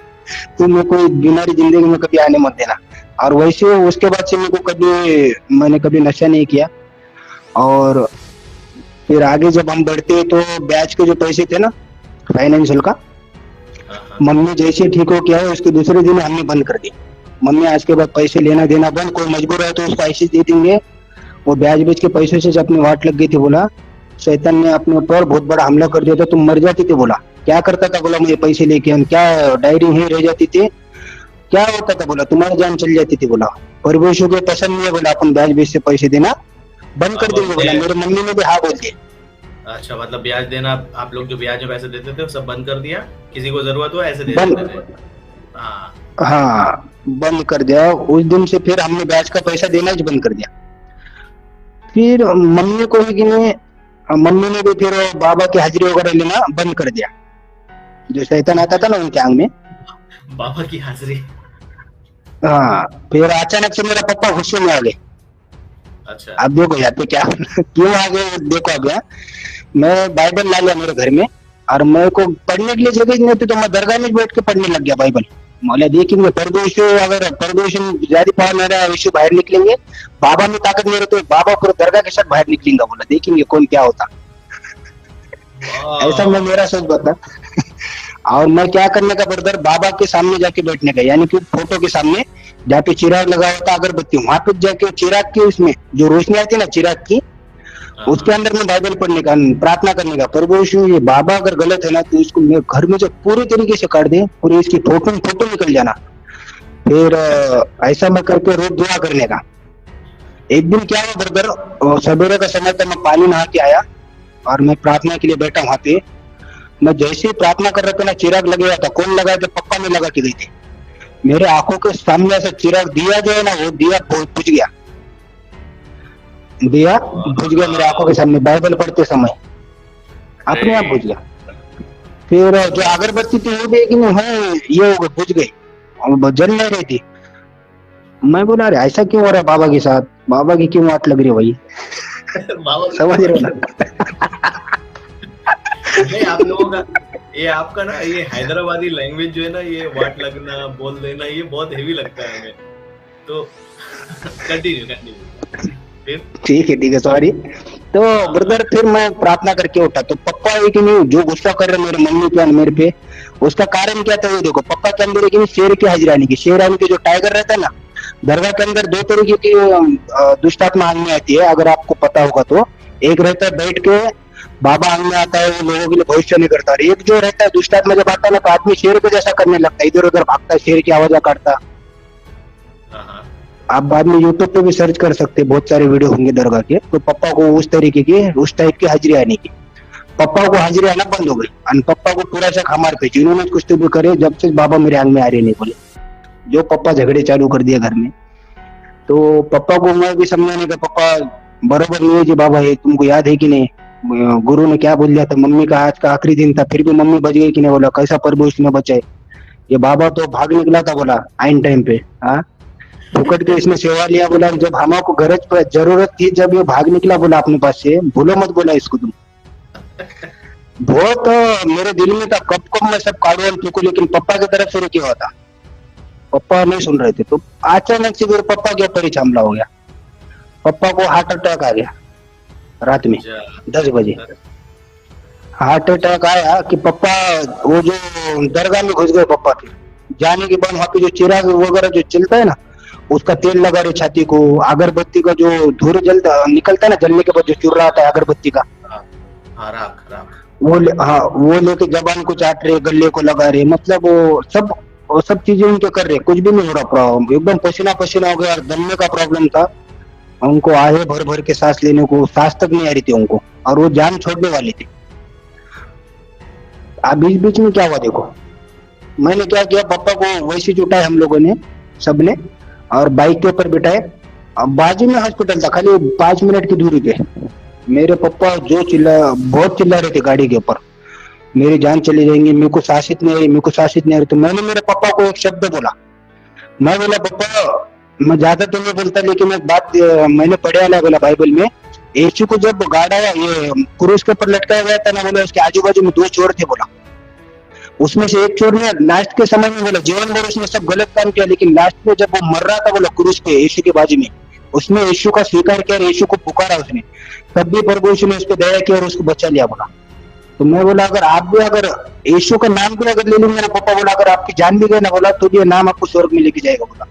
तो मैं कोई बीमारी जिंदगी में कभी आने मत देना। और वैसे उसके बाद से मैंने कभी नशा नहीं किया। और फिर आगे जब हम बढ़ते तो ब्याज के जो पैसे थे ना, फाइनेंशियल का, मम्मी जैसे ठीक हो गया है उसके दूसरे दिन हमने बंद कर दी। मम्मी आज के बाद पैसे लेना देना बंद, कोई मजबूर है तो उसको ऐसे दे देंगे। वो ब्याज बेच के पैसों से अपनी वाट लग गई थी। बोला शैतान ने अपने ऊपर बहुत बड़ा हमला कर दिया था, तुम मर जाती थी। बोला क्या करता था? बोला मुझे पैसे लेके क्या डायरी ही रह जाती थी, क्या होता था? बोला तुम्हारी जान चल जाती थी। बोला प्रभु यीशु को पसंद नहीं है, बोला अपन ब्याज बेच से पैसे देना बंद कर देंगे। बोला मेरी मम्मी ने भी हाँ बोल दिया।
अच्छा, मतलब ब्याज देना, आप लोग जो ब्याज में पैसे देते थे वो सब बंद कर दिया, किसी को जरूरत हो ऐसे दे
बंद,
देते थे। हाँ।
हाँ बंद कर दिया। उस दिन से फिर हमने ब्याज का पैसा देना ही बंद कर दिया। फिर मम्मी को भी कि नहीं, मम्मी ने भी फिर बाबा की हाजिरी वगैरह लेना बंद कर दिया। जो शैतान आता था ना उनके आंग में।
बाबा की हाजिरी।
हाँ, फिर अचानक से मेरा पप्पा गुस्से में आ गए।
अच्छा।
अब देखो यहाँ पे क्या क्यों आ गए, देखो अब यहाँ मैं बाइबल ला लिया मेरे घर में, और मेरे को पढ़ने के लिए जगह ही नहीं थी, तो मैं दरगाह में बैठ के पढ़ने लग गया बाइबल। बोले देखेंगे परदोष, अगर परदोष ज्यादा पावर मेरा विषय बाहर निकलेंगे, बाबा में ताकत मेरे, तो बाबा पूरे दरगाह के साथ बाहर निकलेंगे। बोला देखेंगे कौन क्या होता। ऐसा मैं मेरा सोच बता। और मैं क्या करने का ब्रदर, बाबा के सामने जाके बैठने का, यानी कि फोटो के सामने जहाँ पे चिराग लगा होता अगरबत्ती, वहां पे जाके चिराग की उसमें जो रोशनी आती है ना चिराग की, उसके अंदर में बाइबल पढ़ने का, प्रार्थना करने का, प्रभु यीशु ये बाबा अगर गलत है ना तो इसको मेरे घर में जो पूरी तरीके से काट दे, पूरी इसकी फोटो फोटो निकल जाना। फिर ऐसा मैं करके रोज दुआ करने का। एक दिन क्या हुआ ब्रदर, सवेरे का समय था, मैं पानी नहा के आया और मैं प्रार्थना के लिए बैठा वहां पे। मैं जैसे ही प्रार्थना कर रहा था ना, चिराग लग गया था। कौन लगाया था? पप्पा ने लगा के गई थी। मेरे आंखों के सामने ऐसा चिराग, दिया जो है ना वो दिया बुझ गया, दिया बुझ गया मेरे आंखों के सामने बाइबल पढ़ते समय, अपने आप बुझ गया। फिर जो अगरबत्ती थी वो भी कि नहीं है, ये हो गई बुझ गई और जल नहीं रही थी। मैं बोला अरे ऐसा क्यों हो रहा है बाबा के साथ, बाबा की क्यों वाट लग रही है भाई,
बाबा की
समझ रहे हो ना।
नहीं, आप लोगों का ये आपका ना ये हैदराबादी लैंग्वेज जो है ना, ये वाट लगना बोल देना, ये बहुत हेवी लगता है हमें। तो कंटिन्यू फिर।
ठीक है सॉरी। तो ब्रदर फिर मैं प्रार्थना करके उठा, तो पप्पा है कि नहीं जो गुस्सा कर रहे मेरे मम्मी पे मेरे पे, उसका कारण क्या था ये देखो। पप्पा के अंदर है कि नहीं शेर की हाजिर आने की, शेर आने की, जो टाइगर रहता है ना दरगाह के अंदर, दो तरीके की दुष्ट आत्मा आंग में आती है, अगर आपको पता होगा तो। एक रहता है बैठ के बाबा आंग में आता है, वो लोगों के लिए भविष्य नहीं करता। एक जो रहता है दुष्ट आत्मा जब आता है ना, तो आदमी शेर को जैसा करने लगता है, इधर उधर भागता है, शेर की आवाज काटता। आप बाद में यूट्यूब पे भी सर्च कर सकते हैं, बहुत सारे वीडियो होंगे दरगाह के। तो पप्पा को उस तरीके की, उस टाइप की हाजिरी आने की, पप्पा को हाजिरी आना बंद हो गई। और पप्पा को पूरा शक हमारे पे, जिन्होंने कुछ तो भी करे, जब से बाबा मेरे आंग में आ रहे नहीं बोले, जो पप्पा झगड़े चालू कर दिया घर में। तो पप्पा को मैं भी समझाने का, पप्पा बरोबर नहीं है जी बाबा, ये तुमको याद है कि नहीं गुरु ने क्या बोल दिया था, मम्मी का आज का आखिरी दिन था, फिर भी मम्मी बच गई कि नहीं। बोला कैसा प्रभु इसने बचाए, ये बाबा तो भाग निकला था बोला आइन टाइम पे। हाँ, फुकट के इसने सेवा लिया बोला, जब हमको गरज पर जरूरत थी, जब ये भाग निकला बोला अपने पास से, भूलो मत बोला इसको तुम। बहुत मेरे दिल में था, कब कब मैं सब काढ़ू और फेंकू, लेकिन पप्पा की तरफ से रुके हुआ था, पप्पा नहीं सुन रहे थे। तो अचानक से मेरे पप्पा के ऊपर ही हमला हो गया। पप्पा को हार्ट अटैक आ गया रात में 10 बजे। हार्ट अटैक आया कि पप्पा वो जो दरगाह में घुस गए पप्पा, फिर जाने के बाद वहां पे जो चिराग वगैरह जो चलता है ना, उसका तेल लगा रहे छाती को, अगरबत्ती का जो धूर जलता निकलता है ना जलने के बाद, जो चुर रहा था अगरबत्ती का,
राख
हाँ वो लेके जबान को चाट रहे, गले को लगा रहे, मतलब वो सब चीजें उनके कर रहे, कुछ भी नहीं हो रहा प्रॉब्लम, एकदम पसीना पसीना हो गया। दम का प्रॉब्लम था उनको, आहे भर भर के सांस लेने को, सांस तक नहीं आ रही थी उनको, और वो जान छोड़ने वाली थी। अब बीच बीच में क्या हुआ देखो, मैंने क्या किया, पापा को वैसे जुटाए हम लोगों ने सबने, और बाइक के ऊपर बिठाए। अब बाजू में हॉस्पिटल था, खाली 5 मिनट की दूरी पे। मेरे पापा जो बहुत चिल्ला रहे थे गाड़ी के ऊपर, मेरी जान चली जाएंगी, मेरे को सांसित नहीं आ रही, मेरे को सांसित नहीं आ रही। तो मैंने मेरे पापा को एक शब्द बोला, मैं बोला पापा, मैं ज्यादा तो नहीं बोलता, लेकिन एक बात मैंने पढ़े वाला बोला बाइबल में, यीशु को जब गाड़ा ये क्रूस के ऊपर लटकाया गया था ना, बोला उसके आजू बाजू में 2 चोर थे बोला, उसमें से एक चोर ने लास्ट के समय में बोला जीवन भर उसने सब गलत काम किया, लेकिन लास्ट में जब वो मर रहा था बोला क्रूस पे यीशु के बाजू में, उसने यीशु का स्वीकार किया, यीशु को पुकारा उसने, तब भी प्रभु यीशु ने उस पर दया किया और उसको बचा लिया बोला। तो मैं बोला अगर आप भी अगर यीशु का नाम भी अगर ले लूंगे ना पापा, बोला अगर आपकी जान भी गई ना बोला, तो ये नाम आपको स्वर्ग में लेके जाएगा बोला,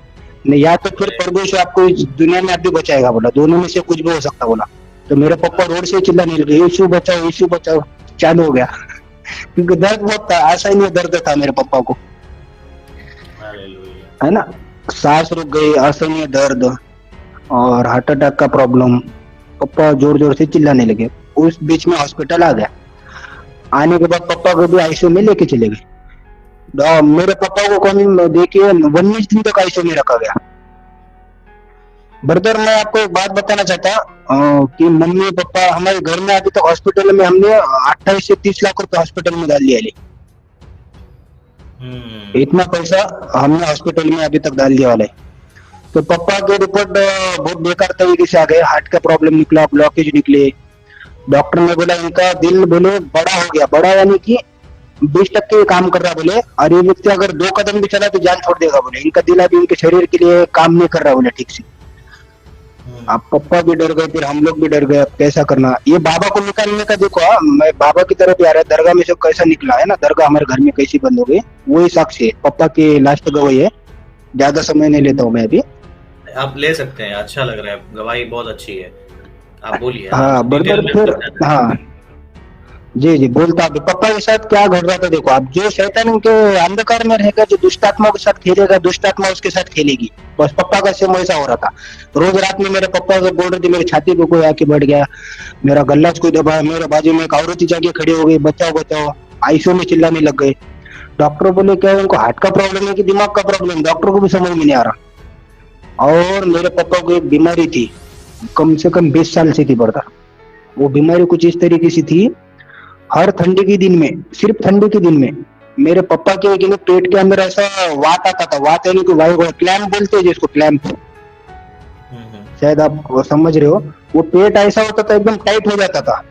नहीं या तो फिर प्रभु यीशु आपको इस दुनिया में आप भी बचाएगा बोला, दोनों में से कुछ भी हो सकता बोला। तो मेरे पापा रोड से चिल्लाने लगे यीशु बचाओ चालू हो गया, क्योंकि दर्द बहुत था, आशा ही नहीं दर्द था मेरे पापा को, है ना, सांस रुक गई, असहनीय दर्द और हार्ट अटैक का प्रॉब्लम। पापा जोर जोर से चिल्लाने लगे। उस बीच में हॉस्पिटल आ गया। आने के बाद पापा को भी आईसीयू में लेके चले गए। मेरे पापा को कौन देखिए 19 दिन तक आईसीयू में रखा गया। ब्रदर मैं आपको एक बात बताना चाहता कि मम्मी पापा हमारे घर में अभी तक हॉस्पिटल में हमने 28 से 30 लाख रुपए हॉस्पिटल में डाल दिया है। इतना पैसा हमने हॉस्पिटल में अभी तक डाल दिया वाला है। तो पापा के रिपोर्ट बहुत बेकार तरीके से आ गए। हार्ट का प्रॉब्लम निकला, ब्लॉकेज निकले। डॉक्टर ने बोला इनका दिल बोले बड़ा हो गया, बड़ा यानी कि 20% काम कर रहा बोले, और ये व्यक्ति अगर 2 कदम भी चला तो जान छोड़ देगा बोले। इनका दिल अभी इनके शरीर के लिए काम नहीं कर रहा बोले ठीक से। अब पापा भी डर गए, फिर हम लोग भी डर गए, अब कैसा करना। ये बाबा को निकालने का देखो, मैं बाबा की तरफ आ रहा है, दरगाह में से कैसा निकला है ना, दरगाह हमारे घर में कैसी बंद हो गई, वही साक्षी है। पापा की लास्ट गवाही है, ज्यादा समय नहीं लेता हूँ मैं अभी।
आप ले सकते हैं, अच्छा लग रहा है, गवाही बहुत अच्छी है, आप बोलिए।
हाँ ब्रदर, फिर हाँ जी जी बोलता अभी पापा के साथ क्या घट रहा था देखो। आप जो शैतान के अंधकार में रहेगा, जो दुष्ट आत्मा के साथ खेलेगा, दुष्ट आत्मा उसके साथ खेलेगी। बस पापा का सेम वैसा हो रहा था। रोज रात में मेरे पापा को बोल रहे थे, मेरी छाती पे कोई आके बैठ गया, मेरा गला कोई दबा, मेरे बाजू में एक औरत जाके खड़ी हो गई, बचाओ बचाओ। आईसीयू में चिल्लाने लग गए। डॉक्टर बोले क्या उनको हार्ट का प्रॉब्लम है कि दिमाग का प्रॉब्लम, डॉक्टर को भी समझ में नहीं आ रहा। और मेरे पापा को एक बीमारी थी, कम से कम 20 साल से थी ब्रदर। वो बीमारी कुछ इस तरीके से थी, हर ठंडी के दिन में, सिर्फ ठंडी के दिन में मेरे पापा के पेट के अंदर ऐसा वात आता था। वात यानी कि वायु, क्लैम्प बोलते हैं जिसको, क्लैम्प, शायद आप समझ रहे हो। वो पेट ऐसा होता था, एकदम टाइट हो जाता था,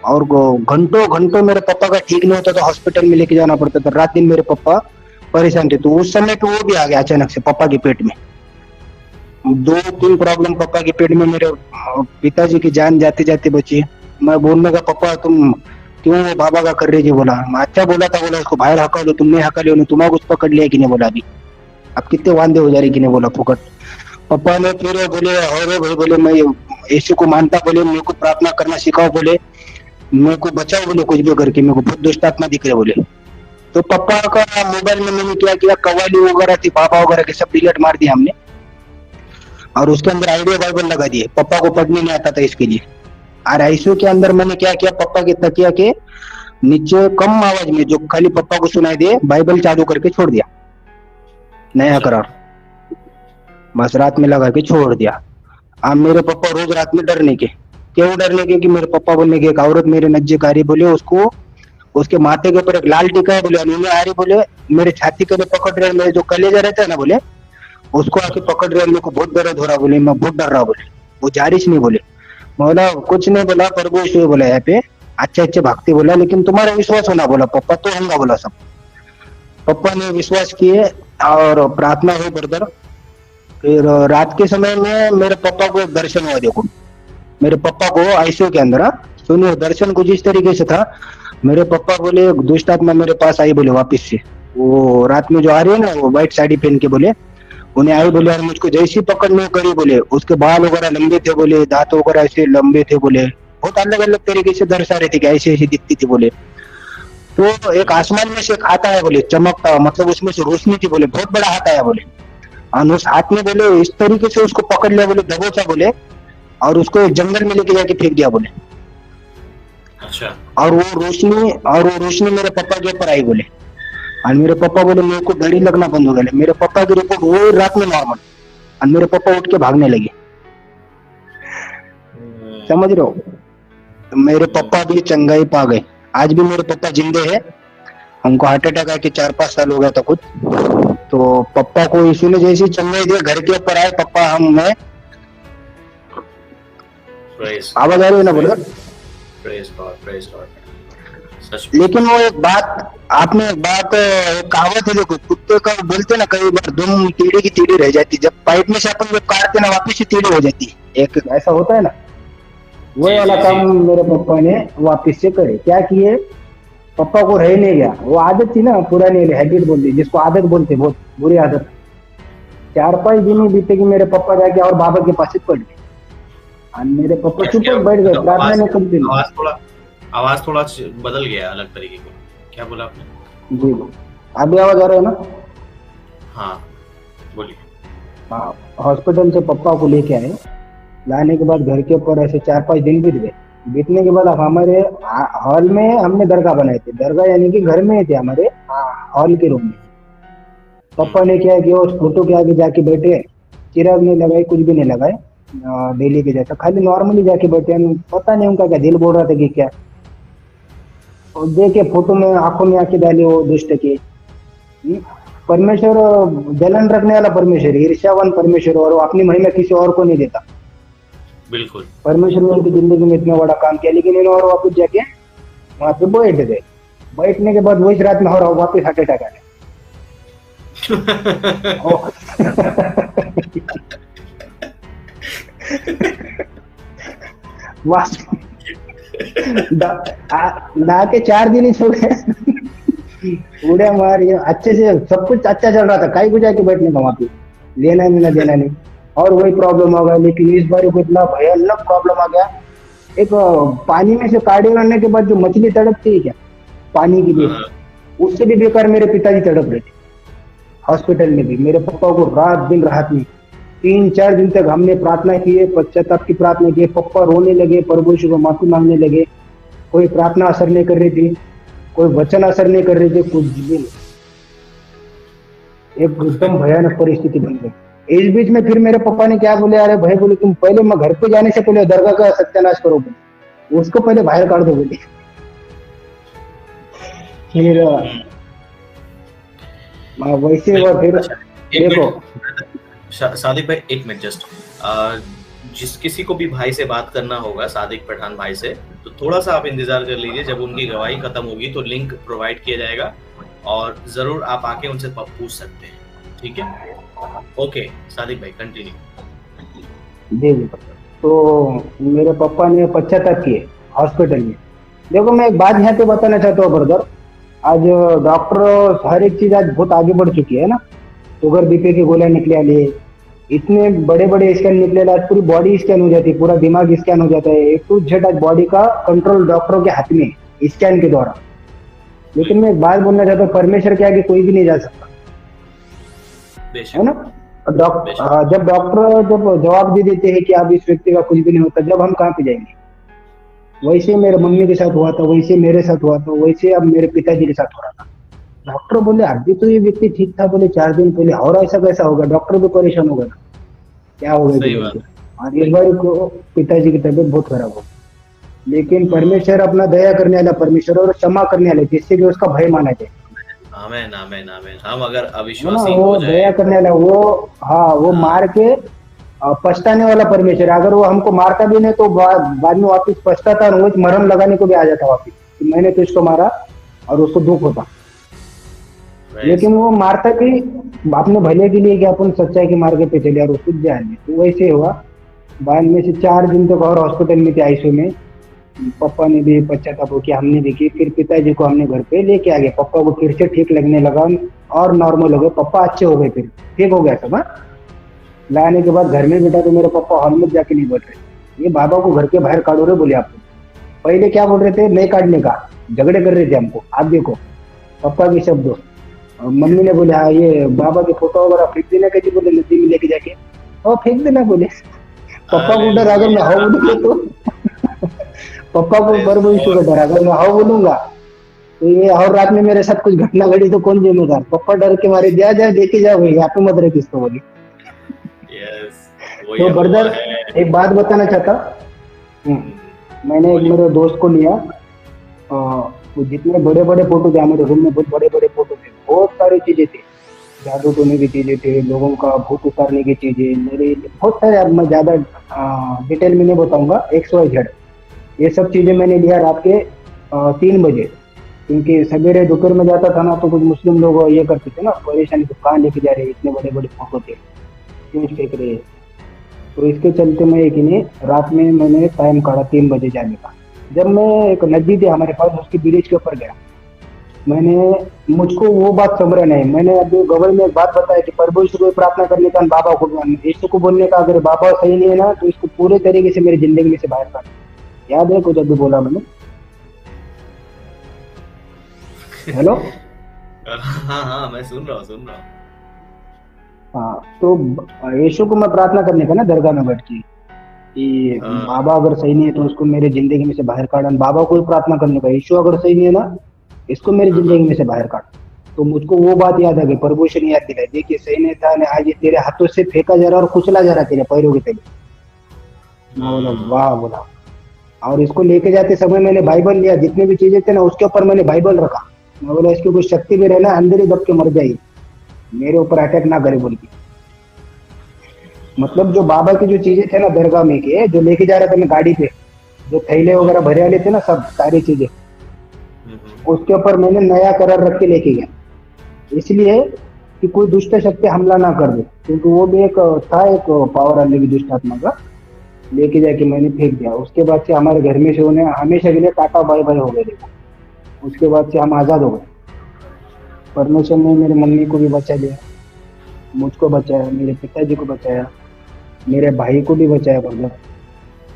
और घंटों घंटों मेरे पापा का ठीक नहीं होता था, हॉस्पिटल में लेके जाना पड़ता था। रात दिन मेरे पापा परेशान थे। तो उस समय पे वो भी आ गया अचानक से पापा के पेट में। 2-3 प्रॉब्लम पापा के पेट में। मेरे पिताजी की जान जाते जाते बची। मैं बोलने का पापा तुम क्यों बाबा का कर रहे जी, बोला मैं अच्छा बोला था, बोला उसको बाहर हका लो, तुमने हका लिया, तुम्हारा कुछ पकड़ लिया कि नहीं, बोला अभी अब कितने वांदे हो जा रहे कि नहीं, बोला फुकट। पापा ने फिर बोले अरे भाई, बोले मैं यीशु को मानता, बोले मेरे को प्रार्थना करना सिखाओ, बोले मेरे को बचाओ, बोले कुछ भी करके, मेरे को बहुत दुष्ट आत्मा दिख रहे बोले। तो पापा का मोबाइल में मैंने क्या किया, कव्वाली वगैरह थी, पापा वगैरह के सब डिलीट मार दिया हमने, और उसके अंदर आइडिया बाइबल लगा दिए। पापा को पढ़ने नहीं आता था इसके लिए। और आईसीयू के अंदर मैंने क्या किया, पापा के तकिया के नीचे कम आवाज में, जो खाली पापा को सुनाई दे, बाइबल चालू करके छोड़ दिया, नया करार, बस रात में लगा के छोड़ दिया। अब मेरे पापा रोज रात में डरने के, क्यों डरने के कि मेरे पापा बोलने के एक औरत मेरे नजदीक आ रही, बोले उसको उसके माथे के ऊपर एक लाल टीका है, बोले उन्हें आ रही, बोले मेरे छाती के लिए पकड़ रहे, मेरे जो कलेजा रहता है ना, बोले उसको आके पकड़ रहे, मेरे को बहुत दर्द हो रहा, बोले मैं बहुत डर रहा, बोले वो जारिश नहीं, बोले बोला कुछ नहीं, बोला प्रभु यीशु बोला यहाँ पे अच्छे अच्छे भक्ति, बोला लेकिन तुम्हारा विश्वास होना, बोला पापा तो होगा, बोला सब। पापा ने विश्वास किए और प्रार्थना हुई ब्रदर। फिर रात के समय में मेरे पापा को एक दर्शन हुआ। देखो मेरे पापा को आईसीयू के अंदर, सुनिए दर्शन कुछ इस तरीके से था। मेरे पापा बोले दुष्ट आत्मा मेरे पास आई, बोले वापिस से, वो रात में जो आ रही है ना, वो व्हाइट साड़ी पहन के, बोले उन्हें आई, बोले और मुझको जैसी पकड़ने करी, बोले उसके बाल वगैरह लंबे थे, बोले दांत वगैरह ऐसे लंबे थे, बोले बहुत अलग अलग तरीके से दर्शा रहे थे कि ऐसे ऐसी दिखती थी, बोले तो एक आसमान में से एक हाथ आया, बोले चमकता, मतलब उसमें से रोशनी थी, बोले बहुत बड़ा हाथ आया, बोले और उस हाथ में बोले इस तरीके से उसको पकड़ लिया, बोले दबोचा, बोले और उसको एक जंगल में लेके जाके फेंक दिया, बोले
अच्छा।
और वो रोशनी मेरे पापा के ऊपर आई, बोले और मेरे पापा बोले मेरे को डर ही लगना बंद हो गया। मेरे पापा की रिपोर्ट वो रात में नॉर्मल, और मेरे पापा उठ के भागने लगे, समझ रहे हो। तो मेरे पापा भी चंगाई पा गए, आज भी मेरे पापा जिंदे हैं। हमको हार्ट अटैक आके 4-5 साल हो गया था खुद। तो पापा को यीशु ने जैसी चंगाई दी, घर के ऊपर आए पापा, मैं आवाज आ रही है ना बोला। लेकिन वो एक बात, आपने एक बात, कहावत है देखो, कुत्ते का बोलते ना कई बार दुम टीढ़ी की टीढ़ी रह जाती, जब पाइप में से अपन जब काटते ना वापिस से टीढ़ी हो जाती है, एक ऐसा होता है ना, वो वाला काम मेरे पापा ने वापिस से करे। क्या किए, पापा को रह नहीं गया, वो आदत थी ना पुरानी हैबिट बोलते, जिसको आदत बोलते, बहुत बुरी आदत। 4-5 दिन ही बीते कि मेरे पापा जाके और बाबा के पास ही पड़ गए, और मेरे पापा चुप बैठ गए, प्रार्थना नहीं करते।
आवाज थोड़ा बदल गया, अलग तरीके का, क्या बोला आपने?
जी अभी आवाज आ रहा है ना?
हाँ बोलिए।
हाँ, हॉस्पिटल से पापा को लेके आए, लाने के बाद घर के ऊपर ऐसे 4-5 दिन बीत गए। बीतने के बाद अब हमारे हॉल में हमने दरगाह बनाए थे, दरगाह यानी कि घर में ही थे हमारे हॉल के रूम में। पापा ने क्या किया, उस फोटो के आगे जाके बैठे, चिराग नहीं लगाए, कुछ भी नहीं लगाए, डेली के जैसा खाली नॉर्मली जाके बैठे हैं। पता नहीं उनका क्या दिल बोल रहा था कि क्या, और देखे फोटो में आंखों में आंखें डाली वो दुष्ट की। परमेश्वर जलन रखने वाला परमेश्वर, ईर्ष्यावान परमेश्वर, और वो अपनी महिमा किसी और को नहीं देता।
बिल्कुल।
परमेश्वर ने उनकी जिंदगी में इतना बड़ा काम किया, लेकिन इन्होंने और वापस जाके वहां पे बैठ गए। बैठने के बाद वही रात में हो रहा वापस हार्ट अटैक आ गया। ना के 4 दिन ही सो गए। उड़े मार, अच्छे से सब कुछ अच्छा चल रहा था, कहीं को जाके बैठने का वहां पे, लेना नहीं ना देना नहीं, और वही प्रॉब्लम हो गया। लेकिन इस बार को इतना भयानक प्रॉब्लम आ गया। एक पानी में से काढ़े रहने के बाद जो मछली तड़पती है क्या पानी के लिए, उससे भी बेकार मेरे पिताजी तड़प रहे थे हॉस्पिटल में भी। मेरे पापा को रात दिन राहत नहीं, 3-4 दिन तक हमने प्रार्थना की है, पश्चाताप की प्रार्थना की। पापा रोने लगे, परमेश्वर को माफी मांगने लगे। कोई प्रार्थना असर नहीं कर रही थी, कोई वचन असर नहीं कर रहे थे, कुछ भी नहीं। एकदम भयानक परिस्थिति बन गई। इस बीच में फिर मेरे पापा ने क्या बोले, अरे भाई बोले तुम पहले मैं घर पे जाने से पहले दरगाह का सत्यानाश करो, बोले उसको पहले बाहर काट दो बोले। फिर वैसे वो फिर देखो
सादिक भाई, एक मिनट जस्ट, जिस किसी को भी भाई से बात करना होगा, सादिक पठान भाई से, तो थोड़ा सा आप इंतजार कर लीजिए। जब उनकी गवाही खत्म होगी तो लिंक प्रोवाइड किया जाएगा और जरूर आप आके उनसे पूछ सकते हैं, ठीक है? ओके सादिक भाई कंटिन्यू।
जी जी। तो मेरे पापा ने पश्चाताप किए हॉस्पिटल में। देखो मैं एक बात यहाँ पे बताना चाहता हूँ ब्रदर, आज डॉक्टर हर एक चीज आज बहुत आगे बढ़ चुकी है ना। शुगर बीपी की गोलियां निकले वाली, इतने बड़े बड़े स्कैन निकले, आज पूरी बॉडी स्कैन हो जाती है, पूरा दिमाग स्कैन हो जाता है, A to Z आज बॉडी का कंट्रोल डॉक्टरों के हाथ में स्कैन के द्वारा। लेकिन मैं एक बात बोलना चाहता हूँ, परमेश्वर के आगे कोई भी नहीं जा सकता, है ना। जब डॉक्टर जब जवाब दे देते हैं कि अब इस व्यक्ति का कुछ भी नहीं होता, जब हम कहाँ पे जाएंगे? वैसे मेरे मम्मी के साथ हुआ था, वैसे मेरे साथ हुआ था, वैसे अब मेरे पिताजी के साथ हो रहा था। डॉक्टर बोले अभी तो ये व्यक्ति ठीक था, बोले 4 दिन पहले, और ऐसा कैसा होगा? डॉक्टर भी परेशान हो गया, क्या हो गया? और इस बार को पिताजी की तबीयत बहुत खराब हो, लेकिन परमेश्वर अपना दया करने वाला परमेश्वर और क्षमा करने वाला, जिससे कि उसका भय माना जाए।
आमीन आमीन आमीन। हम अगर अविश्वासी
वो
हो जाए,
दया करने वाला, वो हाँ वो मार के पछताने वाला परमेश्वर। अगर वो हमको मारता भी नहीं तो बाद में वापिस पछताता, वो मरहम लगाने को भी आ जाता वापिस कि मैंने तो इसको मारा, और उसको दुख होता। लेकिन वो मारता भी अपने भले के लिए कि अपन सच्चाई के मार्ग पे चले और उसको ध्यान दे। तो वैसे हुआ। बाद में से 4 दिन तक और हॉस्पिटल में थे, आईसीयू में। पापा ने भी पश्चाताप किया, हमने भी की। फिर पिताजी को हमने घर पे लेके आ गए। पापा को फिर से ठीक लगने लगा और नॉर्मल हो गए, पापा अच्छे हो गए, फिर ठीक हो गया सब। लाने के बाद घर में बैठा तो मेरे पापा हॉल में जाके नहीं बैठ रहे, ये बाबा को घर के बाहर काटो रहे बोले। आपको पहले क्या बोल रहे थे, नहीं काटने का, झगड़े कर रहे थे हमको। आप देखो पापा के शब्द। मम्मी ने बोले हाँ ये बाबा की फोटो वगैरह फेंक देना, कैसे बोले नदी में लेके जाके, और फेंक देना बोले। पापा को डर, अगर मैं हाँ बोलूंगा तो पापा को परमेश्वर का डर, अगर मैं हाँ बोलूंगा तो ये और रात में मेरे साथ कुछ घटना घटी तो कौन जिम्मेदार? पापा डर के मारे जा देखे जाओ, यहाँ पे मत रहे किसको बोली। तो ब्रदर एक बात बताना चाहता, मैंने एक मेरे दोस्त को लिया, वो जितने बड़े बड़े फोटो थे हमारे रूम में, बहुत बड़े बड़े फोटो थे, बहुत सारी चीजें थी, जादू टोने की चीजें थे, लोगों का भूत उतारने की चीजें, मेरे बहुत सारे। अब मैं ज्यादा डिटेल में नहीं बताऊंगा, XYZ ये सब चीजें मैंने लिया रात के 3 बजे, क्योंकि सवेरे दोपहर में जाता था ना तो कुछ मुस्लिम लोग ये करते थे ना परेशानी, तो कहाँ लेके जा रहे, इतने बड़े बड़े फोटो थे, क्यों फेंक रहे। तो इसके चलते मैं एक ही रात में मैंने टाइम काढ़ा 3 बजे जाने का। जब मैं एक नदी थी हमारे पास, उसकी ब्रिज के ऊपर गया, मैंने मुझको वो बात समझ नहीं। मैंने अभी गवर में एक बात बताया कि परमेश्वर को प्रार्थना करने का, बाबा को, यीशु को बोलने का, अगर बाबा सही नहीं है ना तो इसको पूरे तरीके से मेरी जिंदगी में से बाहर कर। याद है कुछ अभी बोला मैंने? हेलो
हाँ मैं सुन रहा हूँ।
हाँ, तो यीशु को मैं प्रार्थना करने का ना दरगाह में बैठ के, कि
हाँ।
बाबा अगर सही नहीं है तो उसको मेरे जिंदगी में से बाहर काट। बाबा को ही प्रार्थना करने का, यीशु अगर सही नहीं है ना, इसको मेरी जिंदगी में से बाहर काट। तो मुझको वो बात याद आ गई, परमेश्वर ने याद दिलाई, देखिए सही नहीं था ना, आज ये तेरे हाथों से फेंका जा रहा है और कुचला जा रहा है तेरे पैरों के तले। मैं बोला वाह बोला। और इसको लेके जाते समय मैंने बाइबल लिया, जितने भी चीजें थे ना उसके ऊपर मैंने बाइबल रखा। मैं बोला इसकी कुछ शक्ति भी रहना, अंदर ही दब के मर जाएगी, मेरे ऊपर अटैक ना करे बोल के। मतलब जो बाबा की जो चीजें थे ना दरगाह में के, जो लेके जा रहा था मैं गाड़ी पे, जो थैले वगैरह भरे वाले थे ना, सब सारी चीजें, उसके ऊपर मैंने नया करार रख के लेके गया, इसलिए कि कोई दुष्ट शक्ति हमला ना कर दे, क्योंकि वो भी एक था, एक पावर आने की दुष्ट आत्मा का, लेके जाके मैंने फेंक दिया। उसके बाद से हमारे घर में से उन्हें हमेशा के लिए टाटा बाय बाय हो गए। उसके बाद से हम आजाद हो गए। परमेश्वर ने मेरी मम्मी को भी बचा लिया, मुझको बचाया, मेरे पिताजी को बचाया, मेरे भाई को भी बचाया। मतलब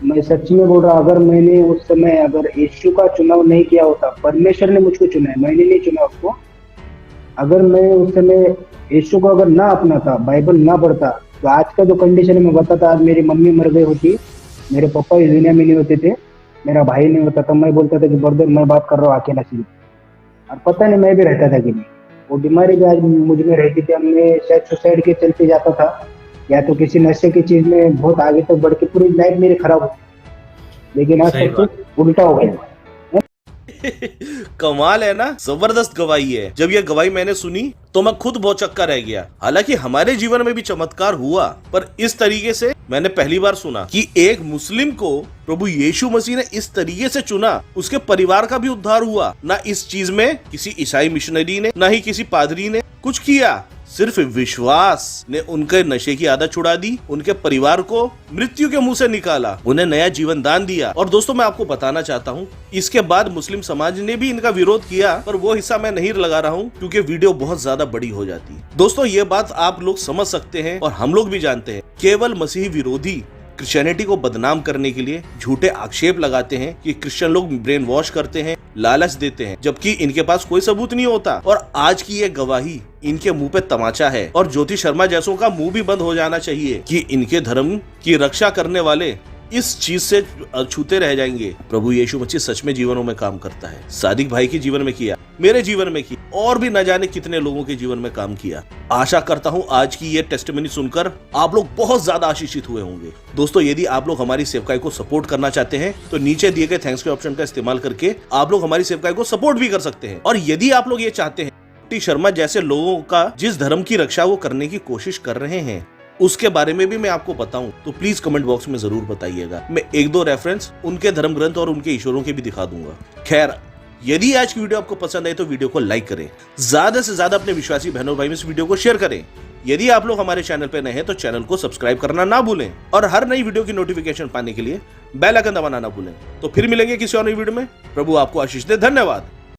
मैं सच में बोल रहा, अगर मैंने उस समय अगर यीशु का चुनाव नहीं किया होता, परमेश्वर ने मुझको चुना है, मैंने नहीं चुना उसको, अगर मैं उस समय यीशु को अगर ना अपनाता, बाइबल ना पढ़ता, तो आज का जो कंडीशन में बताता, आज मेरी मम्मी मर गई होती, मेरे पापा इस दुनिया में नहीं होते थे, मेरा भाई नहीं होता, तब मैं बोलता था कि ब्रदर मैं बात कर रहा हूँ अकेला से, और पता नहीं मैं भी रहता था कि नहीं। वो बीमारी भी आज मुझ में रहती थी, हमने शायद सुसाइड के चलते जाता था, या तो किसी नशे की चीज में बहुत आगे तक बढ़ के पूरी लाइफ मेरी खराब होती। लेकिन आज
सही
सब कुछ उल्टा हो गया।
कमाल है ना, जबरदस्त गवाही है। जब ये गवाही मैंने सुनी तो मैं खुद बहुत चक्का रह गया। हालांकि हमारे जीवन में भी चमत्कार हुआ, पर इस तरीके से मैंने पहली बार सुना कि एक मुस्लिम को प्रभु यीशु मसीह ने इस तरीके से चुना, उसके परिवार का भी उद्धार हुआ। ना इस चीज में किसी ईसाई मिशनरी ने, ना ही किसी पादरी ने कुछ किया, सिर्फ विश्वास ने उनके नशे की आदत छुड़ा दी, उनके परिवार को मृत्यु के मुंह से निकाला, उन्हें नया जीवन दान दिया। और दोस्तों मैं आपको बताना चाहता हूँ, इसके बाद मुस्लिम समाज ने भी इनका विरोध किया, पर वो हिस्सा मैं नहीं लगा रहा हूँ क्योंकि वीडियो बहुत ज्यादा बड़ी हो जाती है। दोस्तों ये बात आप लोग समझ सकते हैं और हम लोग भी जानते हैं, केवल मसीही विरोधी क्रिश्चियनिटी को बदनाम करने के लिए झूठे आक्षेप लगाते हैं कि क्रिश्चियन लोग ब्रेन वॉश करते हैं, लालच देते हैं, जबकि इनके पास कोई सबूत नहीं होता। और आज की ये गवाही इनके मुंह पे तमाचा है, और ज्योति शर्मा जैसों का मुंह भी बंद हो जाना चाहिए कि इनके धर्म की रक्षा करने वाले इस चीज से छूते रह जाएंगे। प्रभु यीशु मसीह सच में जीवनों में काम करता है। सादिक भाई के जीवन में किया, मेरे जीवन में किया, और भी न जाने कितने लोगों के जीवन में काम किया। आशा करता हूं आज की ये टेस्टिमनी सुनकर आप लोग बहुत ज्यादा आशीषित हुए होंगे। दोस्तों यदि आप लोग हमारी सेवकाई को सपोर्ट करना चाहते हैं तो नीचे दिए गए थैंक्स के ऑप्शन का इस्तेमाल करके आप लोग हमारी सेवकाई को सपोर्ट भी कर सकते हैं। और यदि आप लोग ये चाहते हैं ज्योति शर्मा जैसे लोगों का जिस धर्म की रक्षा वो करने की कोशिश कर रहे हैं उसके बारे में भी मैं आपको बताऊं, तो प्लीज कमेंट बॉक्स में जरूर बताइएगा। मैं एक दो रेफरेंस उनके धर्म ग्रंथ और उनके ईश्वरों के भी दिखा दूंगा। खैर, यदि आज की वीडियो आपको पसंद आई तो वीडियो को लाइक करें, ज्यादा से ज्यादा अपने विश्वासी बहनों भाई में इस वीडियो को शेयर करें। यदि आप लोग हमारे चैनल पर नए हैं तो चैनल को सब्सक्राइब करना ना भूलें, और हर नई वीडियो की नोटिफिकेशन पाने के लिए बेल आइकन दबाना ना भूलें। तो फिर मिलेंगे किसी और नई वीडियो में। प्रभु आपको आशीष दे। धन्यवाद।